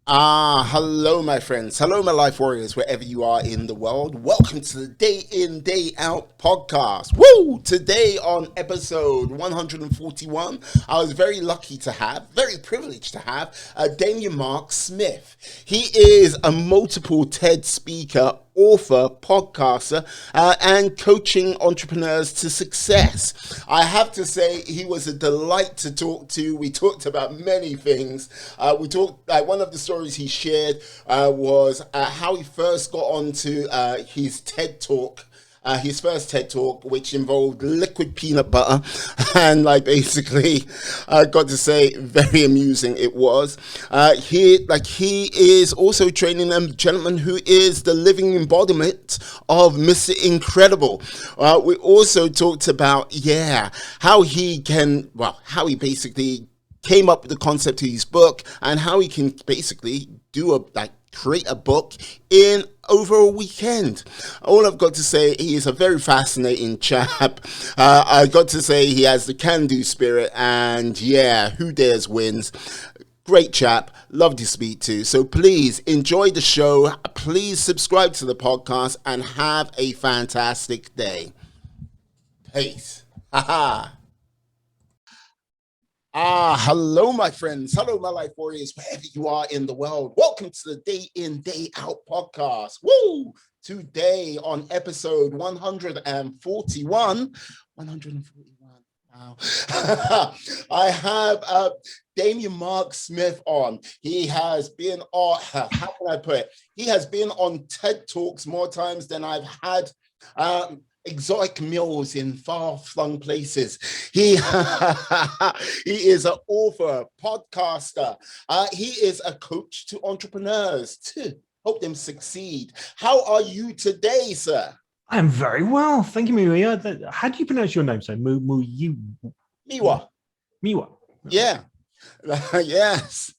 Hello, my friends. Hello, my life warriors, wherever you are in the world. Welcome to the Day In, Day Out podcast. Woo! Today on episode 141, I was very lucky to have, very privileged to have, Damian Smyth. He is a multiple TED speaker, author, podcaster, and coaching entrepreneurs to success. I have to say, he was a delight to talk to. We talked about many things. We talked, one of the stories he shared was how he first got onto his TED Talk. His first TED Talk, which involved liquid peanut butter, and basically, I got to say, very amusing it was. He is also training a gentleman who is the living embodiment of Mr. Incredible. We also talked about, how how he basically came up with the concept of his book and how he can basically create a book in over a weekend. All I've got to say, he is a very fascinating chap. I got to say he has the can-do spirit, and who dares wins. Great chap, love to speak to. So please enjoy the show. Please subscribe to the podcast and have a fantastic day. Peace. Haha. Hello, my friends. Hello, my life warriors, wherever you are in the world. Welcome to the Day In, Day Out podcast. Woo! Today on episode 141. 141. Wow. I have Damian Smyth on. He has been on, how can I put it? He has been on TED Talks more times than I've had exotic meals in far-flung places. He he is an author, podcaster. He is a coach to entrepreneurs to help them succeed. How are you today, sir? I am very well, thank you, Miwa. How do you pronounce your name? So, Miwa. Miwa. Yeah. Yes.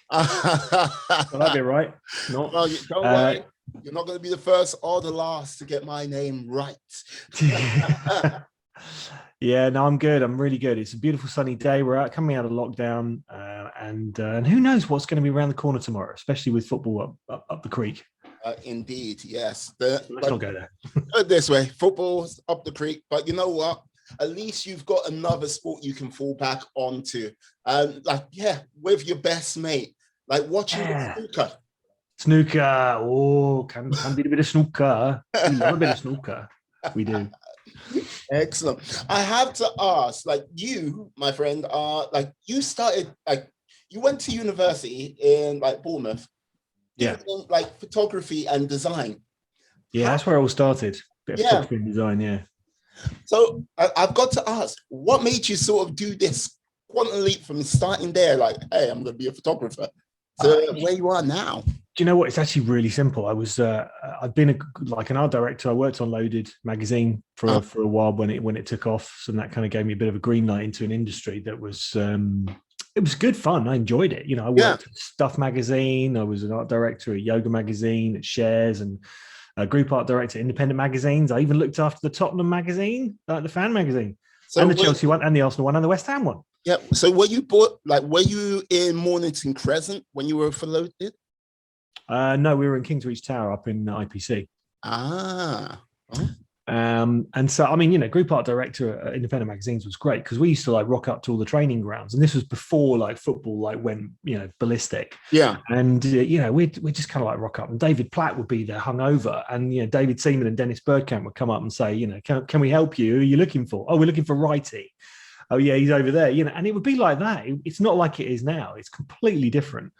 Well, that'd be right. Not. Well, don't worry. You're not going to be the first or the last to get my name right. Yeah, no, I'm good. I'm really good. It's a beautiful sunny day. We're coming out of lockdown, and who knows what's going to be around the corner tomorrow, especially with football up the creek. Indeed, yes. Let's not go there. Put it this way, football's up the creek, but you know what? At least you've got another sport you can fall back onto. With your best mate, like watching snooker. Snooker. Oh, can be a bit of snooker. We love a bit of snooker. We do. Excellent. I have to ask, you, my friend, you started, you went to university in Bournemouth. Yeah. Doing, photography and design. Yeah, that's where it all started. Bit of photography and design, yeah. So I've got to ask, what made you sort of do this quantum leap from starting there, hey, I'm going to be a photographer, to where you are now? Do you know what? It's actually really simple. I've been an art director. I worked on Loaded magazine for a while when it took off. So that kind of gave me a bit of a green light into an industry that was, it was good fun. I enjoyed it. I worked at Stuff magazine. I was an art director at Yoga magazine, at Shares, and a group art director at independent magazines. I even looked after the Tottenham magazine, the fan magazine, and the Chelsea one, and the Arsenal one, and the West Ham one. Yeah. So were you in Mornington Crescent when you were for Loaded? No, we were in Kingsreach Tower up in IPC. And so, I mean, group art director at independent magazines was great because we used to rock up to all the training grounds, and this was before football went ballistic. Yeah. And we'd just kind of rock up, and David Platt would be there hungover, and David Seaman and Dennis Bergkamp would come up and say, can we help you? Who are you looking for? Oh, we're looking for Righty. Oh yeah, he's over there. And it would be like that. It's not like it is now. It's completely different.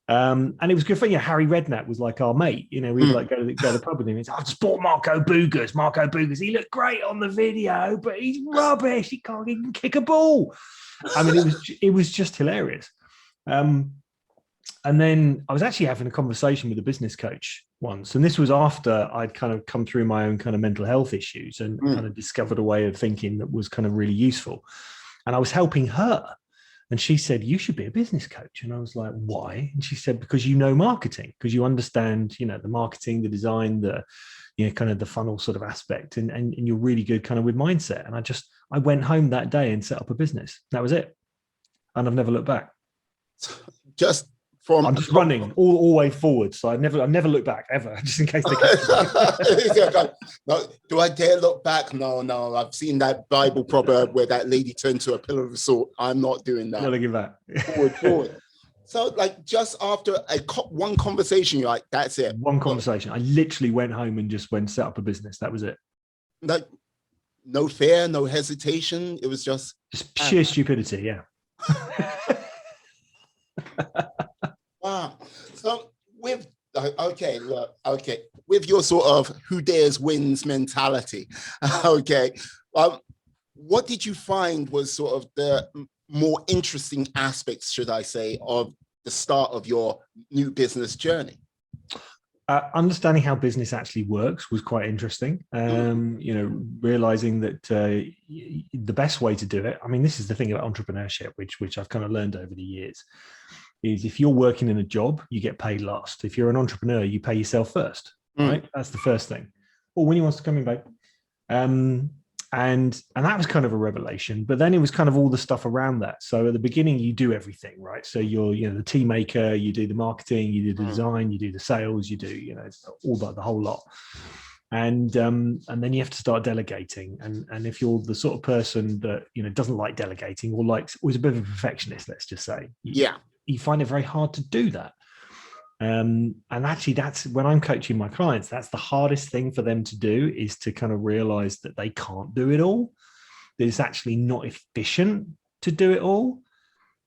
And it was good fun. Harry Redknapp was our mate. We'd go to the pub with him. He's, I've just bought Marco Boogers. He looked great on the video, but he's rubbish. He can't even kick a ball. I mean, it was just hilarious. And then I was actually having a conversation with a business coach once, and this was after I'd kind of come through my own kind of mental health issues and kind of discovered a way of thinking that was kind of really useful. And I was helping her. And she said, you should be a business coach. And I was like, why? And she said, because you know marketing, because you understand, the marketing, the design, the, kind of the funnel sort of aspect. And you're really good kind of with mindset. And I went home that day and set up a business. That was it. And I've never looked back. Just from I'm just running all the way forward, so I never look back ever, just in case they catch me. No, do I dare look back? No. I've seen that Bible proverb where that lady turned to a pillar of salt. I'm not doing that. Not looking back. Forward. So, like, just after one conversation, you're like, that's it. One conversation. I literally went home and just went set up a business. That was it. Like, no fear, no hesitation. It was just sheer stupidity. Yeah. Wow. So with with your sort of who dares wins mentality, what did you find was sort of the more interesting aspects, should I say, of the start of your new business journey? Understanding how business actually works was quite interesting. Realizing that the best way to do it, I mean, this is the thing about entrepreneurship, which I've kind of learned over the years, is if you're working in a job, you get paid last. If you're an entrepreneur, you pay yourself first, right? That's the first thing. Well, when he wants to come in, babe. And that was kind of a revelation, but then it was kind of all the stuff around that. So at the beginning, you do everything, right? So you're, the team maker, you do the marketing, you do the design, you do the sales, you do, all the whole lot. And then you have to start delegating. And if you're the sort of person that, doesn't like delegating or was a bit of a perfectionist, let's just say, you find it very hard to do that. And actually, that's when I'm coaching my clients, that's the hardest thing for them to do, is to kind of realize that they can't do it all. That it's actually not efficient to do it all.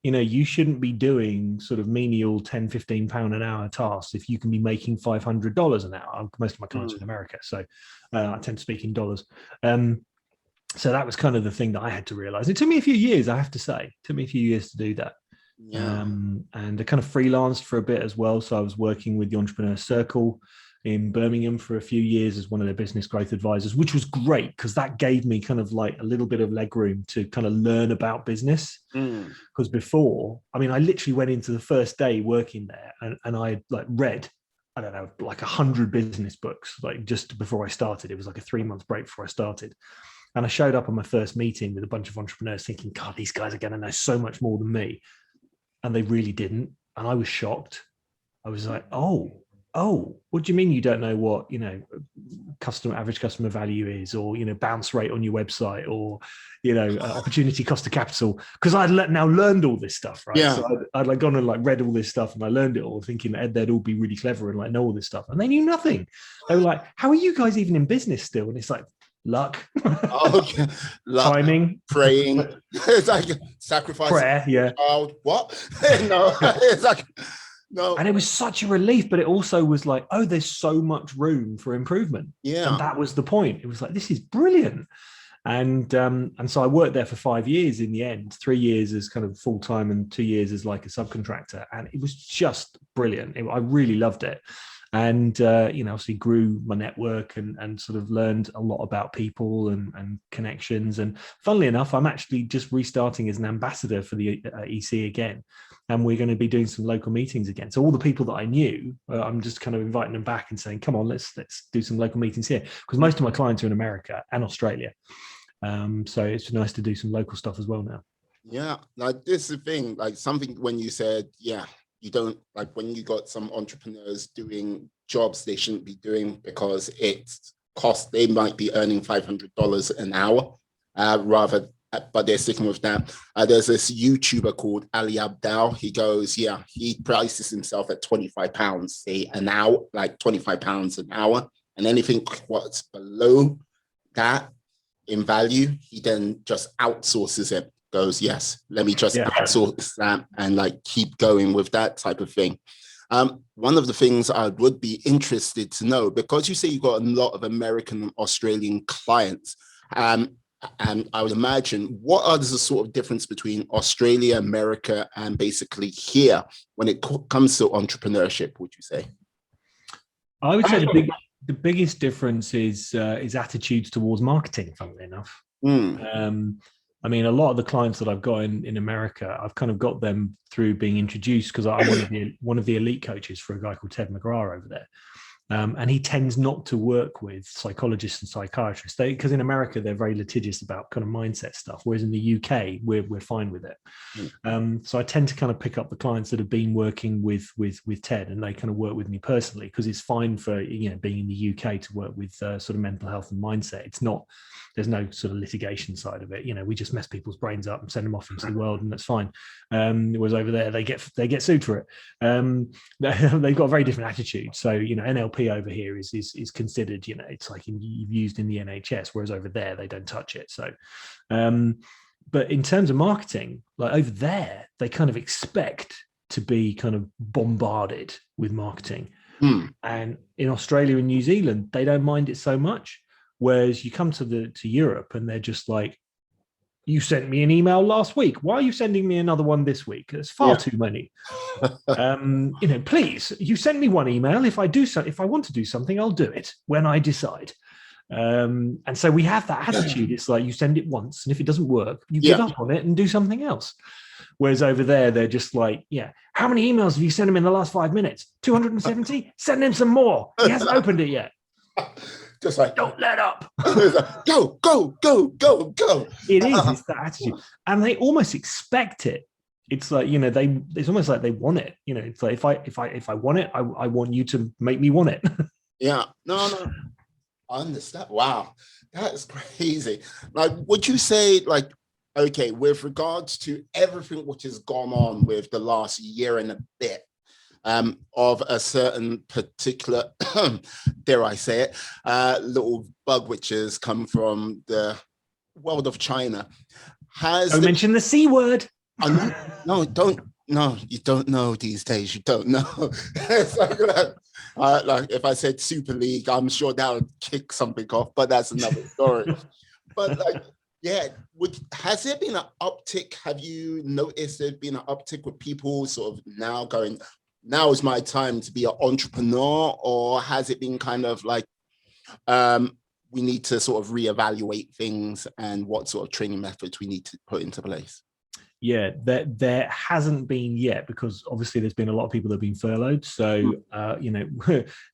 You shouldn't be doing sort of menial 10, 15 pound an hour tasks if you can be making $500 an hour. Most of my clients are in America, so I tend to speak in dollars. So that was kind of the thing that I had to realize. It took me a few years, I have to say. It took me a few years to do that. Yeah. And I kind of freelanced for a bit as well. So I was working with the Entrepreneur Circle in Birmingham for a few years as one of their business growth advisors, which was great because that gave me kind of like a little bit of leg room to kind of learn about business. Because before, I literally went into the first day working there and I read, I don't know, like 100 business books, like just before I started. It was like a 3-month break before I started. And I showed up on my first meeting with a bunch of entrepreneurs thinking, God, these guys are going to know so much more than me. And they really didn't. And I was shocked. I was like, oh, what do you mean you don't know what, average customer value is, or, bounce rate on your website, or, opportunity cost of capital? Because I'd now learned all this stuff, right? Yeah. So I'd gone and read all this stuff and I learned it all thinking they'd all be really clever and know all this stuff. And they knew nothing. They were like, how are you guys even in business still? And it's like, luck. Okay. Luck, timing, praying. It's like sacrifice, prayer. Yeah. What? No. It's like no. And it was such a relief, but it also was like, oh, there's so much room for improvement. Yeah. And that was the point. It was like, this is brilliant. And so I worked there for 5 years in the end, 3 years as kind of full time and 2 years as like a subcontractor, and it was just brilliant. I really loved it. And, obviously grew my network and sort of learned a lot about people and connections. And funnily enough, I'm actually just restarting as an ambassador for the EC again. And we're going to be doing some local meetings again. So all the people that I knew, I'm just kind of inviting them back and saying, come on, let's do some local meetings here. Because most of my clients are in America and Australia. So it's nice to do some local stuff as well now. Yeah, like this is the thing, like something when you said, you don't like when you got some entrepreneurs doing jobs they shouldn't be doing because it's cost, they might be earning $500 an hour but they're sticking with that. There's this YouTuber called Ali Abdal. He goes, he prices himself at £25 an hour, like £25 an hour. And anything what's below that in value, he then just outsources it. Goes, yes, let me just outsource that and keep going with that type of thing. One of the things I would be interested to know, because you say you've got a lot of American and Australian clients, and I would imagine, what are the sort of difference between Australia, America, and basically here when it comes to entrepreneurship, would you say? I would say the biggest difference is attitudes towards marketing, funnily enough. A lot of the clients that I've got in America, I've kind of got them through being introduced because I'm one of the elite coaches for a guy called Ted McGrath over there. And he tends not to work with psychologists and psychiatrists because in America, they're very litigious about kind of mindset stuff. Whereas in the UK, we're fine with it. So I tend to kind of pick up the clients that have been working with TED, and they kind of work with me personally because it's fine for, being in the UK to work with sort of mental health and mindset. It's not, there's no sort of litigation side of it. We just mess people's brains up and send them off into the world, and that's fine. Whereas over there, they get sued for it. They've got a very different attitude. So, NLP over here is considered, it's like used in the NHS, whereas over there, they don't touch it. So, but in terms of marketing, like over there, they kind of expect to be kind of bombarded with marketing. And in Australia and New Zealand, they don't mind it so much. Whereas you come to Europe and they're just like, you sent me an email last week. Why are you sending me another one this week? There's far too many. Please, you send me one email. If I want to do something, I'll do it when I decide. And so we have that attitude. It's like you send it once, and if it doesn't work, you give up on it and do something else. Whereas over there, they're just like, how many emails have you sent him in the last 5 minutes? 270? Send him some more. He hasn't opened it yet. Just like, don't let up. Go. It's that attitude, and they almost expect it. It's like, it's almost like they want it. It's like if I want it, I want you to make me want it. No, I understand. Wow, that is crazy. Like, would you say, like, okay, with regards to everything which has gone on with the last year and a bit, of a certain particular, dare I say it, little bug which has come from the world of China. Don't mention the C word. No, you don't know these days. You don't know. Like if I said Super League, I'm sure that would kick something off, but that's another story. But like, has there been an uptick? Have you noticed there's been an uptick with people sort of now going, now is my time to be an entrepreneur? Or has it been kind of like, we need to sort of reevaluate things and what sort of training methods we need to put into place? Yeah, there hasn't been yet, because obviously there's been a lot of people that have been furloughed. So,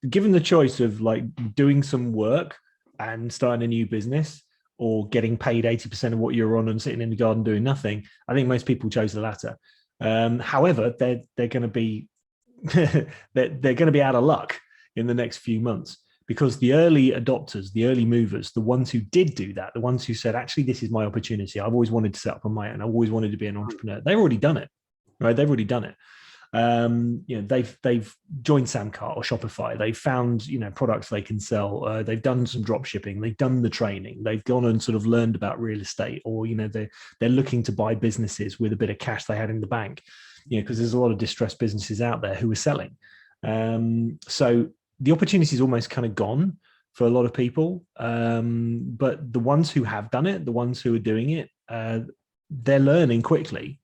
given the choice of like doing some work and starting a new business, or getting paid 80% of what you're on and sitting in the garden doing nothing, I think most people chose the latter. However, they're going to be they're going to be out of luck in the next few months, because the early adopters, the early movers, the ones who did do that, the ones who said, actually, this is my opportunity. I've always wanted to set up on my own. I've always wanted to be an entrepreneur. They've already done it, right? They've already done it. They've joined Samcart or Shopify. They've found, products they can sell. They've done some drop shipping. They've done the training. They've gone and sort of learned about real estate, or, they're looking to buy businesses with a bit of cash they had in the bank, because there's a lot of distressed businesses out there who are selling. So the opportunity is almost kind of gone for a lot of people. But the ones who have done it, the ones who are doing it, they're learning quickly.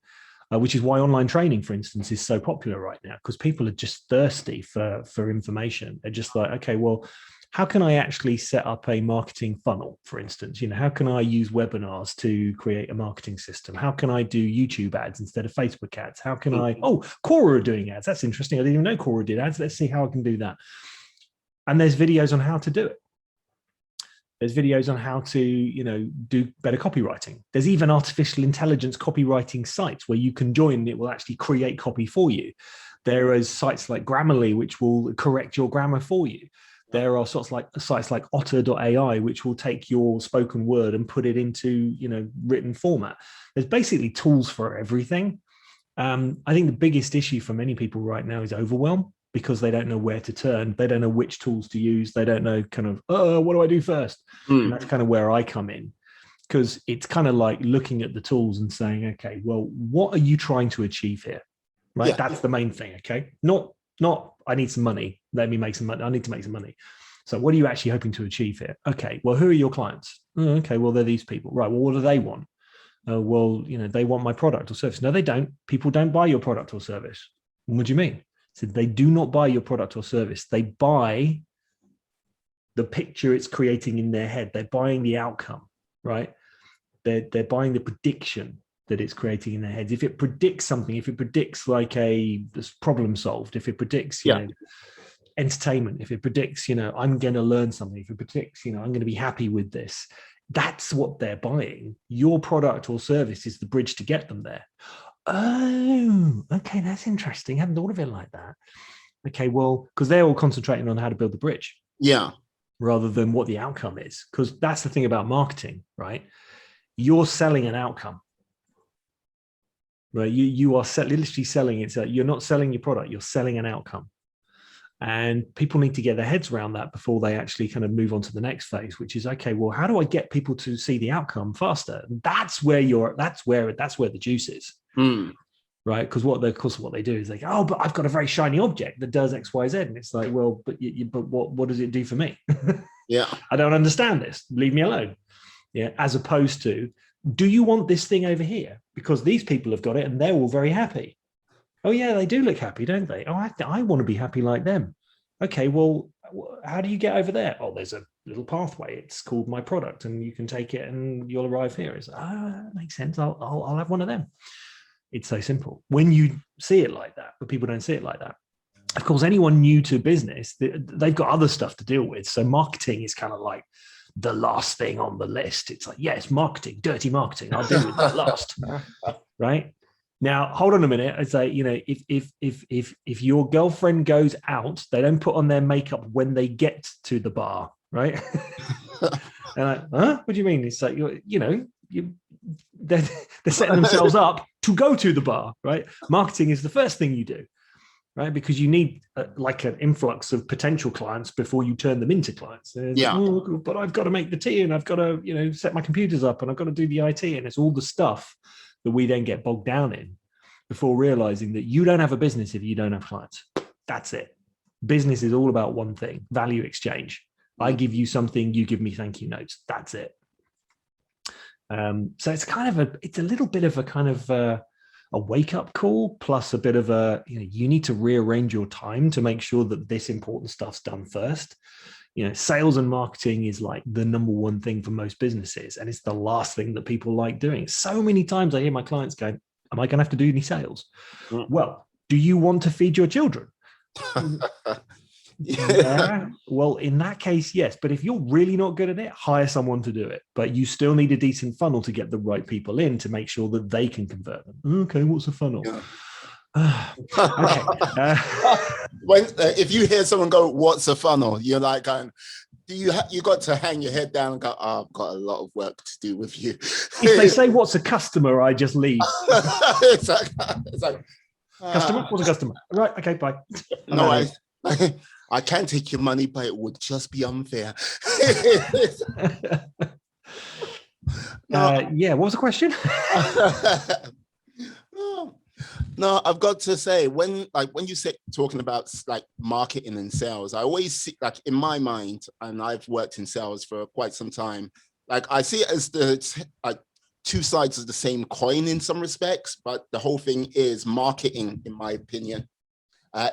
Which is why online training, for instance, is so popular right now, because people are just thirsty for information. They're just like, okay, well, how can I actually set up a marketing funnel, for instance? How can I use webinars to create a marketing system? How can I do YouTube ads instead of Facebook ads? How can Quora are doing ads. That's interesting. I didn't even know Quora did ads. Let's see how I can do that. And there's videos on how to do it. There's videos on how to, do better copywriting. There's even artificial intelligence copywriting sites where you can join and it will actually create copy for you. There are sites like Grammarly, which will correct your grammar for you. There are sites like otter.ai, which will take your spoken word and put it into, written format. There's basically tools for everything. I think the biggest issue for many people right now is overwhelm, because they don't know where to turn. They don't know which tools to use. They don't know kind of, what do I do first? And that's kind of where I come in, because it's kind of like looking at the tools and saying, okay, well, what are you trying to achieve here? Right. Yeah. That's the main thing. Okay. Not I need some money. Let me make some money. I need to make some money. So what are you actually hoping to achieve here? Okay. Well, who are your clients? Okay. Well, they're these people. Right. Well, what do they want? Well, they want my product or service. No, they don't. People don't buy your product or service. What do you mean? So they do not buy your product or service. They buy the picture it's creating in their head. They're buying the outcome, right? They're buying the prediction that it's creating in their heads. If it predicts something, if it predicts like this problem solved, if it predicts, entertainment, if it predicts, I'm going to learn something, if it predicts, I'm going to be happy with this, that's what they're buying. Your product or service is the bridge to get them there. Oh, okay, that's interesting. I hadn't thought of it like that. Okay, well, because they're all concentrating on how to build the bridge. Yeah. Rather than what the outcome is. Because that's the thing about marketing, right? You're selling an outcome. Right? You are literally selling it. You're not selling your product, you're selling an outcome. And people need to get their heads around that before they actually kind of move on to the next phase, which is, okay, well, how do I get people to see the outcome faster? And that's where the juice is. Right? Because what they do is they go, oh, but I've got a very shiny object that does X, Y, Z. And it's like, well, but what does it do for me? Yeah. I don't understand this. Leave me alone. Yeah. As opposed to, do you want this thing over here? Because these people have got it and they're all very happy. Oh yeah, they do look happy, don't they? Oh, I want to be happy like them. Okay, well, how do you get over there? Oh, there's a little pathway. It's called my product, and you can take it, and you'll arrive here. It's that makes sense. I'll have one of them. It's so simple when you see it like that, but people don't see it like that. Of course, anyone new to business, they've got other stuff to deal with. So marketing is kind of like the last thing on the list. It's like, yes, marketing, dirty marketing. I'll deal with that last, right? Now, hold on a minute. It's like, if your girlfriend goes out, they don't put on their makeup when they get to the bar, right? And like, huh? What do you mean? It's like, they're setting themselves up to go to the bar, right? Marketing is the first thing you do, right? Because you need like an influx of potential clients before you turn them into clients. Yeah. Like, oh, but I've got to make the tea, and I've got to, set my computers up, and I've got to do the IT, and it's all the stuff that we then get bogged down in before realizing that you don't have a business if you don't have clients. That's it. Business is all about one thing: value exchange. I give you something, you give me thank you notes. That's it. So it's kind of it's a little bit of a kind of a wake-up call, plus a bit of you need to rearrange your time to make sure that this important stuff's done first. Sales and marketing is like the number one thing for most businesses, and it's the last thing that people like doing. So many times I hear my clients going, am I going to have to do any sales? Well, do you want to feed your children? Yeah. Well, in that case, yes. But if you're really not good at it, hire someone to do it. But you still need a decent funnel to get the right people in to make sure that they can convert them. Okay, what's a funnel? Okay. If you hear someone go, "What's a funnel?" You're like going, you got to hang your head down and go, "Oh, I've got a lot of work to do with you." If they say, "What's a customer?" I just leave. It's like customer? What's a customer? Right. Okay. Bye. No, I can take your money, but it would just be unfair. Yeah. What was the question? No, I've got to say, when you say talking about like marketing and sales, I always see, like, in my mind, and I've worked in sales for quite some time, like I see it as the two sides of the same coin in some respects, but the whole thing is marketing, in my opinion,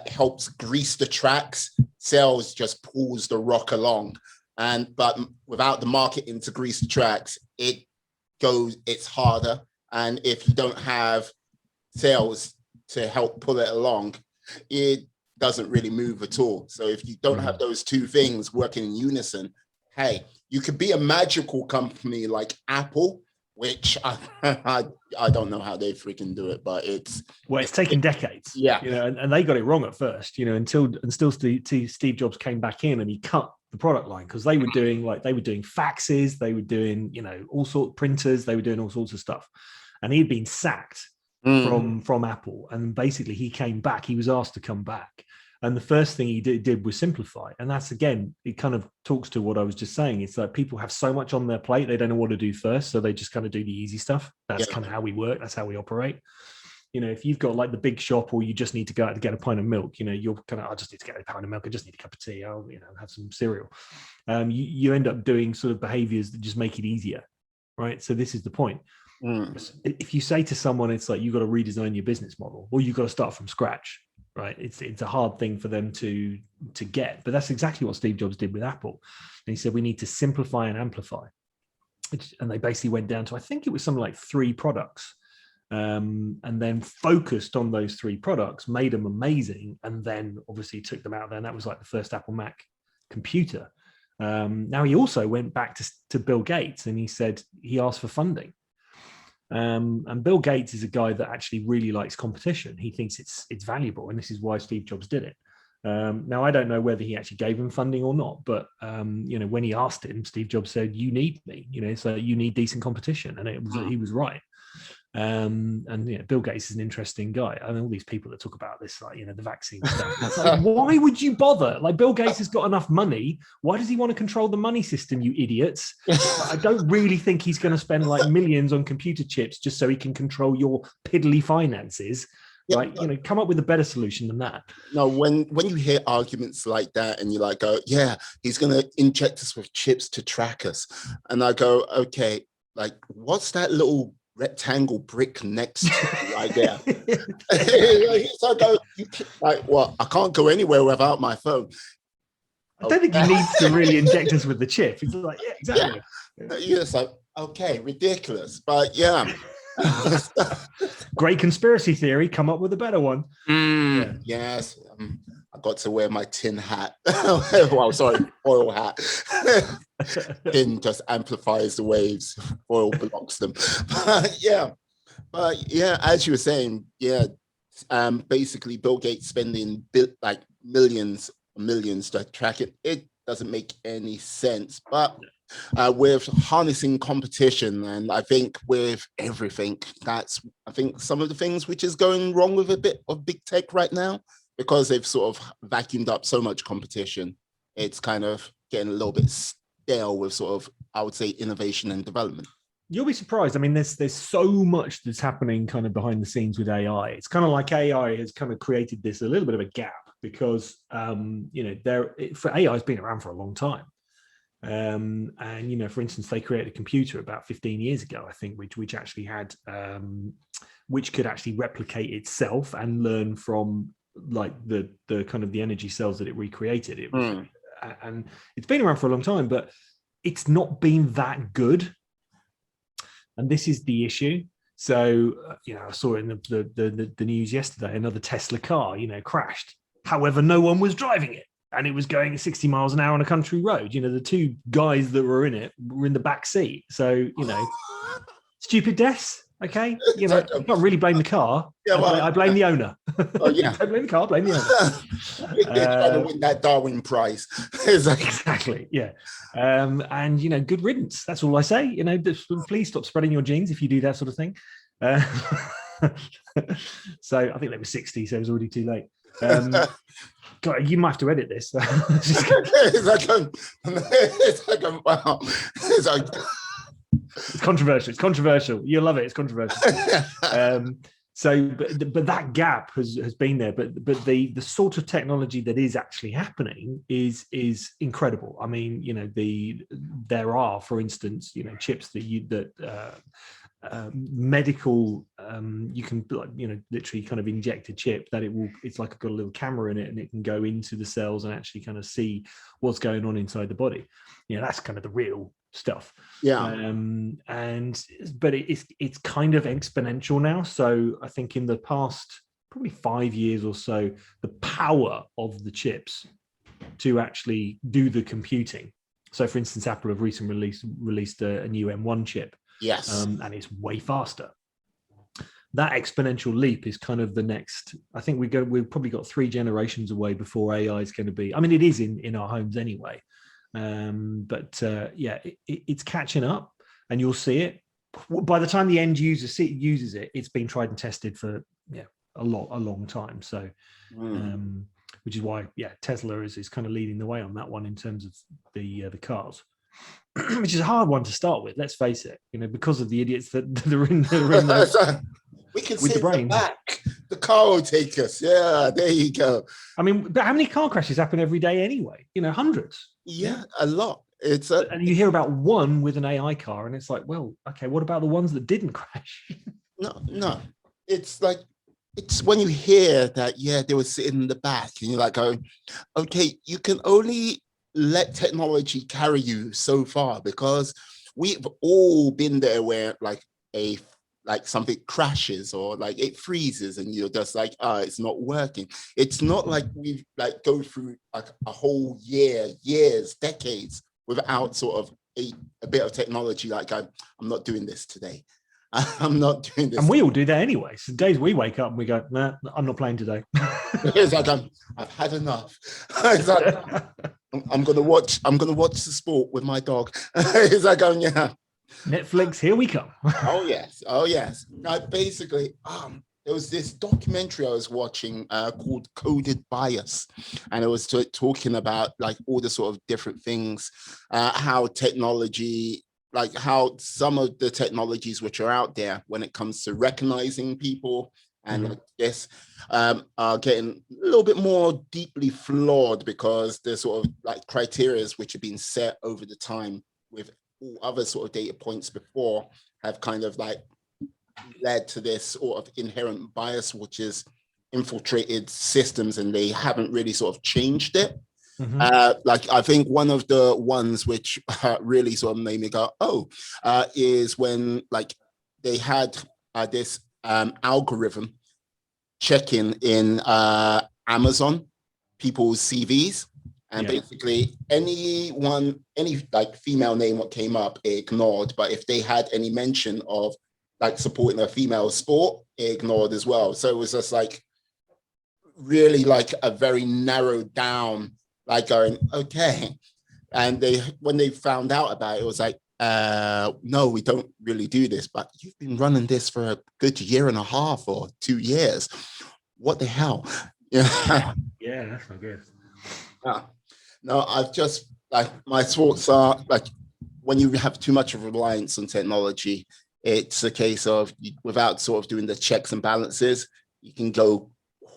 helps grease the tracks. Sales just pulls the rock along, but without the marketing to grease the tracks, it's harder. And if you don't have sales to help pull it along, it doesn't really move at all. So if you don't have those two things working in unison, hey, you could be a magical company like Apple, which I don't know how they freaking do it, but it's taken decades. Yeah, and they got it wrong at first. Until Steve Jobs came back in and he cut the product line, because they were doing faxes, they were doing all sorts of printers, they were doing all sorts of stuff, and he'd been sacked from Apple, and basically he came back. He was asked to come back, and the first thing he did was simplify. And that's, again, it kind of talks to what I was just saying. It's like people have so much on their plate, they don't know what to do first, so they just kind of do the easy stuff. That's kind of how we work. That's how we operate. If you've got like the big shop, or you just need to go out to get a pint of milk, you're kind of, I just need to get a pint of milk, I just need a cup of tea, I'll have some cereal. You end up doing sort of behaviors that just make it easier, right? So this is the point. If you say to someone, it's like, you've got to redesign your business model, or you've got to start from scratch, right? It's a hard thing for them to get, but that's exactly what Steve Jobs did with Apple. And he said, we need to simplify and amplify. And they basically went down to, I think it was something like 3 products. and then focused on those 3 products, made them amazing, and then obviously took them out there. And that was like the first Apple Mac computer. Now he also went back to Bill Gates, and he said he asked for funding. And Bill Gates is a guy that actually really likes competition. He thinks it's valuable, and this is why Steve Jobs did it. Now, I don't know whether he actually gave him funding or not, but when he asked him, Steve Jobs said, "You need me, so you need decent competition," and he was right. And Bill Gates is an interesting guy. I mean, all these people that talk about this, like the vaccine stuff. It's like, why would you bother? Like, Bill Gates has got enough money. Why does he want to control the money system, you idiots? I don't really think he's going to spend like millions on computer chips just so he can control your piddly finances. Right? Come up with a better solution than that. No, when you hear arguments like that, and you like go, yeah, he's going to inject us with chips to track us, and I go, okay, like, what's that little rectangle brick next to right there? So I go, like, well, I can't go anywhere without my phone. I don't think he needs to really inject us with the chip. It's like, yeah, exactly. Yeah, it's like, okay, ridiculous, but yeah. Great conspiracy theory. Come up with a better one. Yes, I got to wear my tin hat. Well, sorry, foil hat. Tin just amplifies the waves. Foil blocks them. But yeah, as you were saying, basically Bill Gates spending like millions to track it. It doesn't make any sense, but with harnessing competition, and I think with everything, that's some of the things which is going wrong with a bit of big tech right now, because they've sort of vacuumed up so much competition. It's kind of getting a little bit stale with sort of, I would say, innovation and development. You'll be surprised. I mean, there's so much that's happening kind of behind the scenes with AI. It's kind of like AI has kind of created this a little bit of a gap, because for AI has been around for a long time. And for instance, they created a computer about 15 years ago, I think, which actually had which could actually replicate itself and learn from like the kind of the energy cells that it recreated. It was, and it's been around for a long time, but it's not been that good. And this is the issue. So I saw in the news yesterday, another Tesla car crashed. However, no one was driving it, and it was going at 60 miles an hour on a country road. The 2 guys that were in it were in the back seat. So, stupid deaths. Okay. You can't really blame the car. Yeah, well, I blame the owner. Oh, yeah. Don't blame the car, blame the owner. They're trying to win that Darwin Prize. Exactly. Yeah. And, good riddance. That's all I say. Please stop spreading your genes if you do that sort of thing. So I think they were 60, so it was already too late. God, you might have to edit this. It's controversial. You'll love it. It's controversial. But that gap has been there. But the sort of technology that is actually happening is incredible. I mean, there are, for instance, chips that medical, you can literally kind of inject a chip that it's like got a little camera in it, and it can go into the cells and actually kind of see what's going on inside the body. That's kind of the real stuff. But it's kind of exponential now. So I think in the past probably 5 years or so, the power of the chips to actually do the computing. So for instance, Apple have recently released a new M1 chip. Yes. And it's way faster. That exponential leap is kind of the next. I think we've probably got 3 generations away before AI is going to be. I mean, it is in our homes anyway. It's catching up, and you'll see it by the time the end user uses it. It's been tried and tested for a long time. So, which is why Tesla is kind of leading the way on that one in terms of the cars. Which is a hard one to start with, let's face it, because of the idiots that are in there. We can see the brain back. The car will take us. Yeah, there you go. I mean, but how many car crashes happen every day anyway? Hundreds. Yeah, a lot. And you hear about one with an AI car, and it's like, well, okay, what about the ones that didn't crash? No. It's like, it's when you hear that, they were sitting in the back, and you're like going, okay, you can only let technology carry you so far, because we've all been there where like a like something crashes or like it freezes and you're just like, oh, it's not working. It's not like we like go through like a whole years, decades without sort of a bit of technology. Like I'm not doing this today. I'm not doing this. And we all do that anyway. So days we wake up and we go, nah, I'm not playing today. It's like I've had enough. It's like, I'm gonna watch the sport with my dog. It's like, yeah. Netflix, here we come. Oh yes. Now basically, there was this documentary I was watching called Coded Bias, and it was talking about like all the sort of different things, how technology, like how some of the technologies which are out there when it comes to recognizing people and I guess are getting a little bit more deeply flawed because there's sort of like criterias which have been set over the time with all other sort of data points before have kind of like led to this sort of inherent bias which has infiltrated systems and they haven't really sort of changed it. Like I think one of the ones which really sort of made me go, is when like they had this algorithm checking in Amazon people's CVs, and basically any like female name what came up it ignored, but if they had any mention of like supporting a female sport it ignored as well. So it was just like really like a very narrowed down, like going okay. And when they found out about it, it was like, no, we don't really do this, but you've been running this for a good year and a half or 2 years. What the hell? Yeah, that's not good. No, I've just like my thoughts are like when you have too much of a reliance on technology, it's a case of without sort of doing the checks and balances, you can go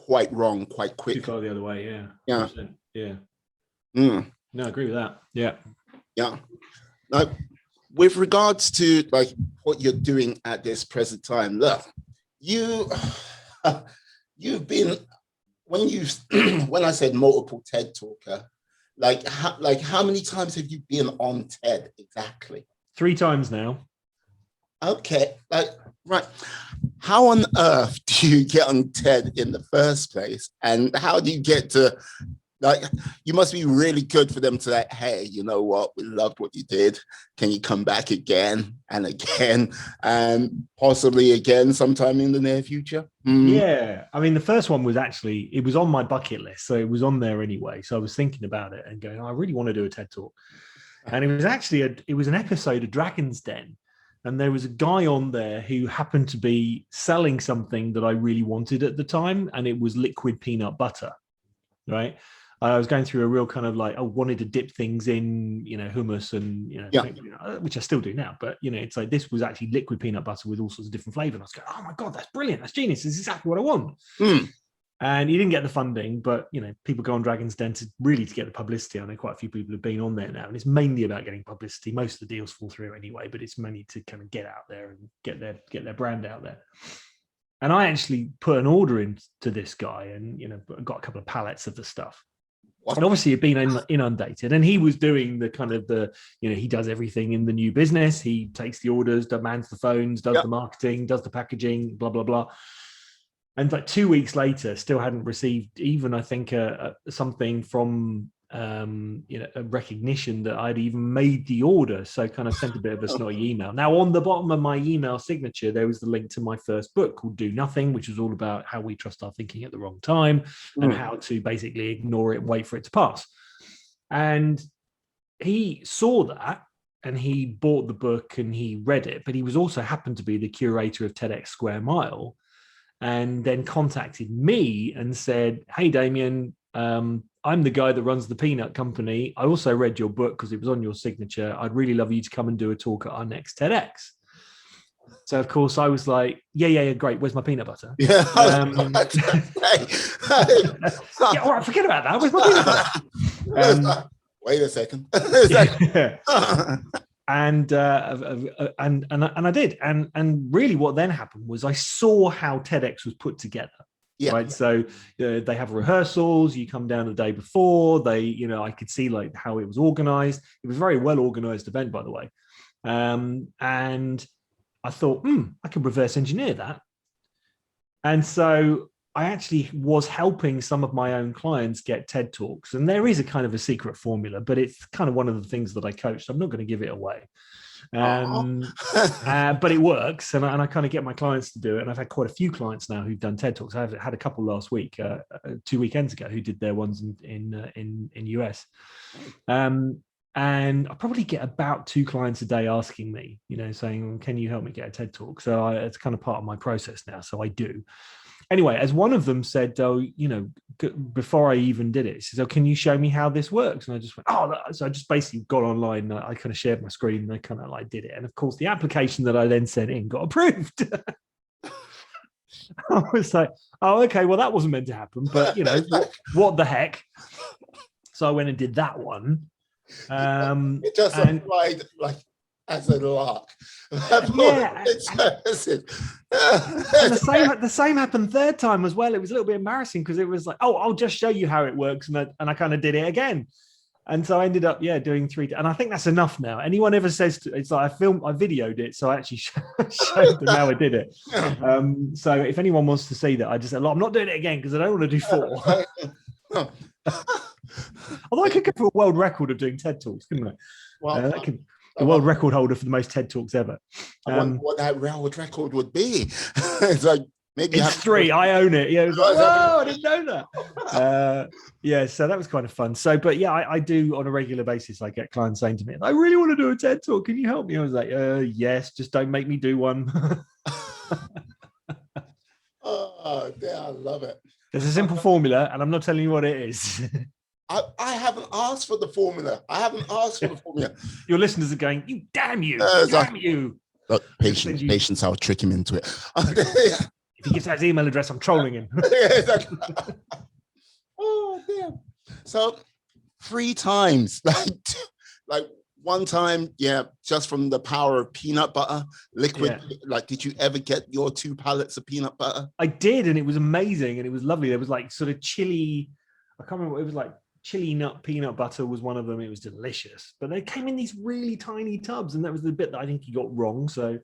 quite wrong quite quick. Too far the other way, yeah. Yeah. 100%. Yeah. No, I agree with that. Yeah. Yeah. Now, with regards to like what you're doing at this present time, look, you've been when I said multiple TED talker, like how many times have you been on TED exactly? 3 times now. Okay, like right. How on earth do you get on TED in the first place, and how do you get to? Like, you must be really good for them to like, hey, you know what? We loved what you did. Can you come back again and again and possibly again sometime in the near future? Yeah. I mean, the first one was actually, it was on my bucket list. So it was on there anyway. So I was thinking about it and going, I really want to do a TED Talk. And it was actually, it was an episode of Dragon's Den. And there was a guy on there who happened to be selling something that I really wanted at the time. And it was liquid peanut butter, right? I was going through a real kind of like, I wanted to dip things in, hummus and, which I still do now. But, it's like this was actually liquid peanut butter with all sorts of different flavor. And I was going, oh my God, that's brilliant. That's genius. This is exactly what I want. And he didn't get the funding, but, people go on Dragon's Den to get the publicity. I know quite a few people have been on there now. And it's mainly about getting publicity. Most of the deals fall through anyway, but it's mainly to kind of get out there and get their brand out there. And I actually put an order in to this guy and, got a couple of pallets of the stuff. And obviously it'd been inundated, and he was doing the kind of he does everything in the new business. He takes the orders, mans the phones, does the marketing, does the packaging, blah, blah, blah. And like 2 weeks later, still hadn't received even, I think, something from, a recognition that I'd even made the order. So kind of sent a bit of a snotty email. Now, on the bottom of my email signature, there was the link to my first book called Do Nothing, which was all about how we trust our thinking at the wrong time and how to basically ignore it and wait for it to pass. And he saw that and he bought the book and he read it, but he was also happened to be the curator of TEDx Square Mile, and then contacted me and said, hey, Damian, I'm the guy that runs the peanut company. I also read your book because it was on your signature. I'd really love you to come and do a talk at our next TEDx. So, of course, I was like, yeah, great. Where's my peanut butter? Yeah. Yeah, all right, forget about that. Where's my peanut butter? Wait a second. And I did. And really what then happened was I saw how TEDx was put together. Yeah. Right. So they have rehearsals. You come down the day before. I could see like how it was organized. It was a very well organized event, by the way. And I thought, I could reverse engineer that. And so I actually was helping some of my own clients get TED Talks. And there is a kind of a secret formula, but it's kind of one of the things that I coach. So I'm not going to give it away. But it works. And I kind of get my clients to do it. And I've had quite a few clients now who've done TED Talks. I've had a couple last week, 2 weekends ago, who did their ones in US. And I probably get about 2 clients a day asking me, saying, can you help me get a TED Talk? So it's kind of part of my process now. So I do. Anyway, as one of them said, before I even did it, he says, can you show me how this works? And I just went, so I just basically got online. I kind of shared my screen and I kind of did it. And of course, the application that I then sent in got approved. I was like, okay, well, that wasn't meant to happen, but what the heck? So I went and did that one. It just applied as a lark. Yeah. And the same happened third time as well. It was a little bit embarrassing because it was like, I'll just show you how it works. And I kind of did it again. And so I ended up, doing 3. And I think that's enough now. Anyone ever says, it's like I videoed it. So I actually showed them how I did it. So if anyone wants to see that, I just said, I'm not doing it again because I don't want to do 4. Although I could go for a world record of doing TED Talks, couldn't I? Well, the world record holder for the most TED Talks ever. I wonder what that world record would be. It's like maybe it's 3. I own it. Yeah, it was like, whoa, I didn't know that. So that was kind of fun. So, but yeah, I do on a regular basis. I get clients saying to me, "I really want to do a TED Talk. Can you help me?" I was like, "Yes, just don't make me do one." Oh, yeah, I love it. There's a simple formula, and I'm not telling you what it is. I haven't asked for the formula. Your listeners are going, "You damn you, you!" Look, patience. I'll trick him into it. If he gives out his email address, I'm trolling him. Exactly. Oh damn! So 3 times, like one time, just from the power of peanut butter, liquid. Yeah. Did you ever get your 2 pallets of peanut butter? I did, and it was amazing, and it was lovely. There was sort of chili. I can't remember what it was like. Chili nut peanut butter was one of them. It was delicious, but they came in these really tiny tubs, and that was the bit that I think he got wrong. So,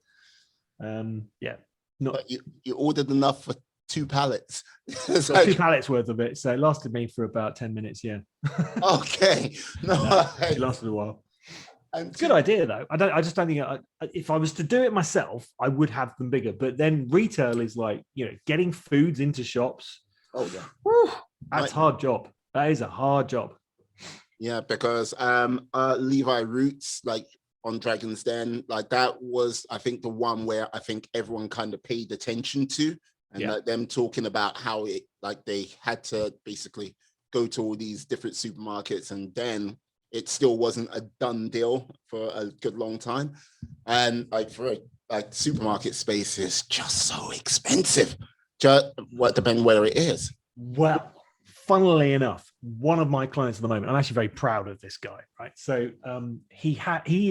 But you ordered enough for 2 pallets. 2 pallets worth of it. So it lasted me for about 10 minutes. Yeah. Okay. It lasted a while. It's a good idea though. I just don't think if I was to do it myself, I would have them bigger. But then retail is getting foods into shops. Oh yeah. Whew, that's a hard job. That is a hard job. Yeah, because Levi Roots, on Dragon's Den, that was, I think, the one where I think everyone kind of paid attention to, and them talking about how it, they had to basically go to all these different supermarkets, and then it still wasn't a done deal for a good long time, and supermarket space is just so expensive, depending where it is. Well, funnily enough, one of my clients at the moment, I'm actually very proud of this guy, right? So he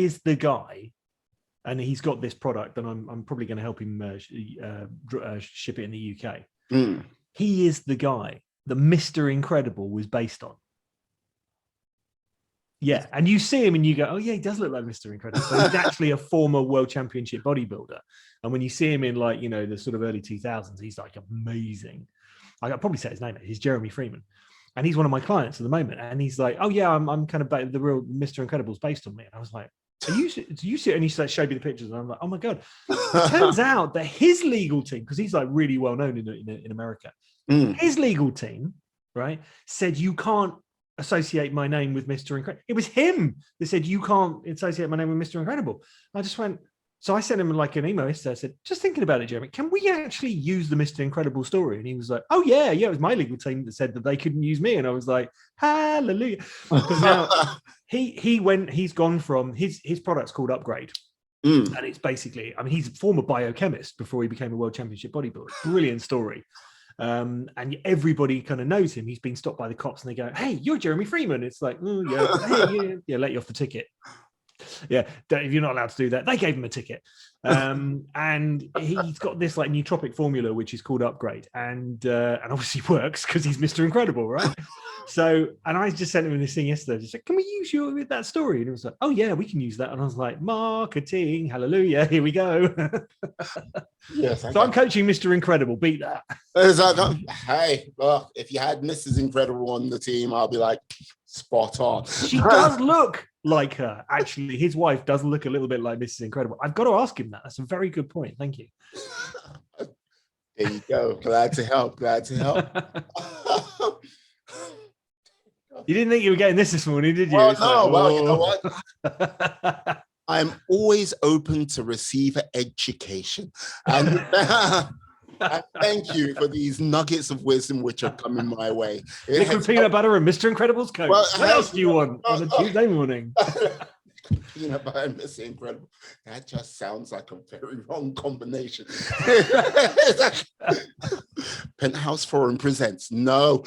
is the guy, and he's got this product, and I'm probably going to help him ship it in the UK. He is the guy that Mr. Incredible was based on. Yeah, and you see him and you go, oh yeah, he does look like Mr. Incredible. So he's actually a former world championship bodybuilder. And when you see him in the sort of early 2000s, he's amazing. I could probably say his name. He's Jeremy Freeman. And he's one of my clients at the moment. And he's like, oh yeah, I'm kind of the real Mr. Incredible's based on me. And I was like, do you see it? And he showed me the pictures. And I'm like, oh my God. It turns out that his legal team, because he's really well known in America, his legal team, right, said you can't associate my name with Mr. Incredible. It was him that said you can't associate my name with Mr. Incredible. I just went, so I sent him an email yesterday. I said, just thinking about it, Jeremy, can we actually use the Mr. Incredible story? And he was like, oh yeah, it was my legal team that said that they couldn't use me. And I was like, hallelujah. Because now he's gone from his product's called Upgrade. And it's basically, he's a former biochemist before he became a world championship bodybuilder. Brilliant story. And everybody kind of knows him. He's been stopped by the cops and they go, hey, you're Jeremy Freeman. It's like, oh yeah, hey, yeah, let you off the ticket. Yeah, if you're not allowed to do that, they gave him a ticket. And he's got this like nootropic formula which is called Upgrade, and obviously works because he's Mr. Incredible, right? So, and I just sent him this thing yesterday. Just like, can we use you with that story? And he was like, oh yeah, we can use that. And I was like, marketing, hallelujah, here we go. Yes. So I'm coaching Mr. Incredible. Beat that. Hey, well, if you had Mrs. Incredible on the team, I'll be like, spot on. She does look like her. Actually, his wife does look a little bit like Mrs. Incredible. I've got to ask him that. That's a very good point. Thank you. There you go. Glad to help. You didn't think you were getting this morning, did you? Well, It's no. like, Well, you know what? I'm always open to receive education. And and thank you for these nuggets of wisdom which are coming my way. Liquid peanut butter and Mr. Incredible's coat. Well, what else do you want on a Tuesday morning? Peanut butter and Mr. Incredible. That just sounds like a very wrong combination. Penthouse Forum presents. No.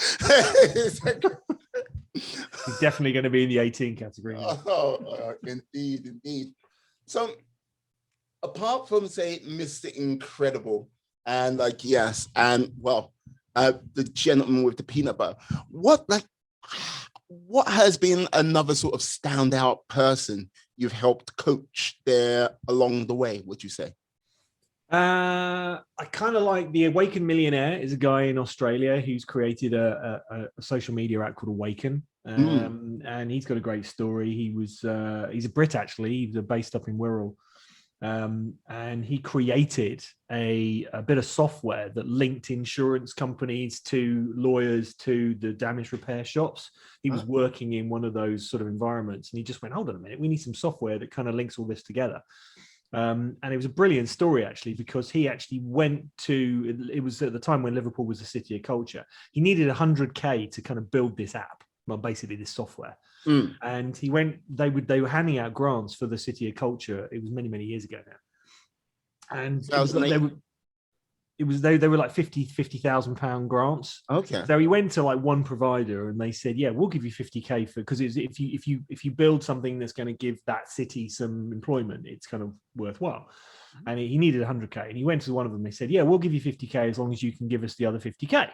He's definitely going to be in the 18 category. Indeed. So, apart from, say, Mr. Incredible, and like, yes, and well, the gentleman with the peanut butter, what has been another sort of standout person you've helped coach there along the way, would you say? I kind of like the Awaken millionaire is a guy in Australia who's created a social media app called Awaken. And he's got a great story. He's a Brit, actually. He's based up in Wirral. And he created a bit of software that linked insurance companies to lawyers to the damage repair shops. He was working in one of those sort of environments, and he just went, hold on a minute, we need some software that kind of links all this together. And it was a brilliant story, actually, because he actually went to, it was at the time when Liverpool was a city of culture. He needed 100K to kind of build this app, well, basically this software. And he went, they were handing out grants for the city of culture. It was many, many years ago now. And they were like 50,000 pound grants. Okay. So he went to like one provider and they said, yeah, we'll give you 50K for, because if you build something that's going to give that city some employment, it's kind of worthwhile. And he needed 100K, and he went to one of them. They said, yeah, we'll give you 50K as long as you can give us the other 50K.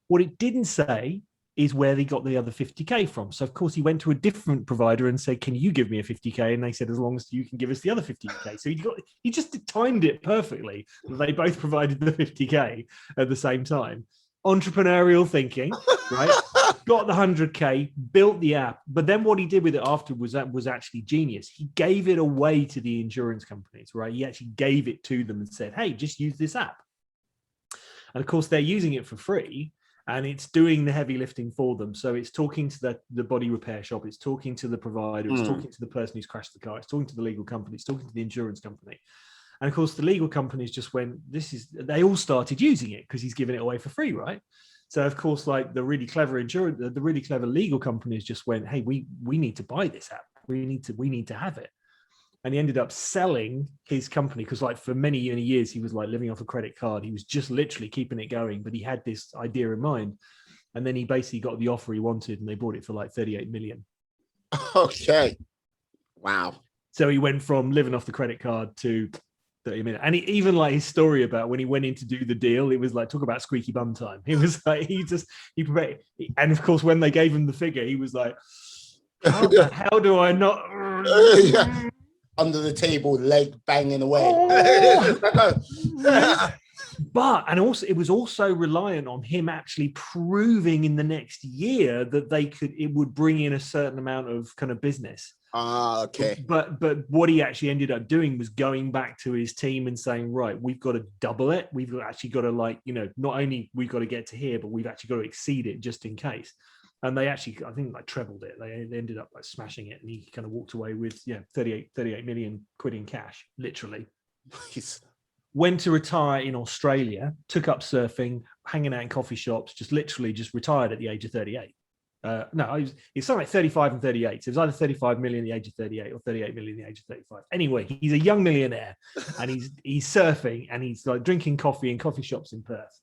What it didn't say is where they got the other 50K from. So of course he went to a different provider and said, can you give me a 50K? And they said, as long as you can give us the other 50K. So he just timed it perfectly. They both provided the 50K at the same time. Entrepreneurial thinking, right? Got the 100K, built the app. But then what he did with it after was actually genius. He gave it away to the insurance companies, right? He actually gave it to them and said, hey, just use this app. And of course they're using it for free. And it's doing the heavy lifting for them. So it's talking to the body repair shop. It's talking to the provider. It's talking to the person who's crashed the car. It's talking to the legal company. It's talking to the insurance company. And of course, the legal companies just went, they all started using it because he's giving it away for free, right? So of course, like the really clever the really clever legal companies just went, hey, we need to buy this app. We need to have it. And he ended up selling his company because, like, for many years, he was like living off a credit card. He was just literally keeping it going, but he had this idea in mind. And then he basically got the offer he wanted, and they bought it for like 38 million. Okay. Wow. So he went from living off the credit card to 30 million. And even like his story about when he went in to do the deal, it was like, talk about squeaky bum time. He was like, and of course, when they gave him the figure, he was like, how do I not? Yeah. Under the table, leg banging away. But it was also reliant on him actually proving in the next year that it would bring in a certain amount of kind of business. Okay. But what he actually ended up doing was going back to his team and saying, right, we've got to double it. We've actually got to, not only we've got to get to here, but we've actually got to exceed it just in case. And they actually, I think, like trebled it. They ended up like smashing it, and he kind of walked away with 38 million quid in cash, literally. Nice. Went to retire in Australia, took up surfing, hanging out in coffee shops, just retired at the age of 38. No, it's something like 35 and 38. So it was either 35 million at the age of 38 or 38 million at the age of 35. Anyway, he's a young millionaire, and he's surfing, and he's like drinking coffee in coffee shops in Perth.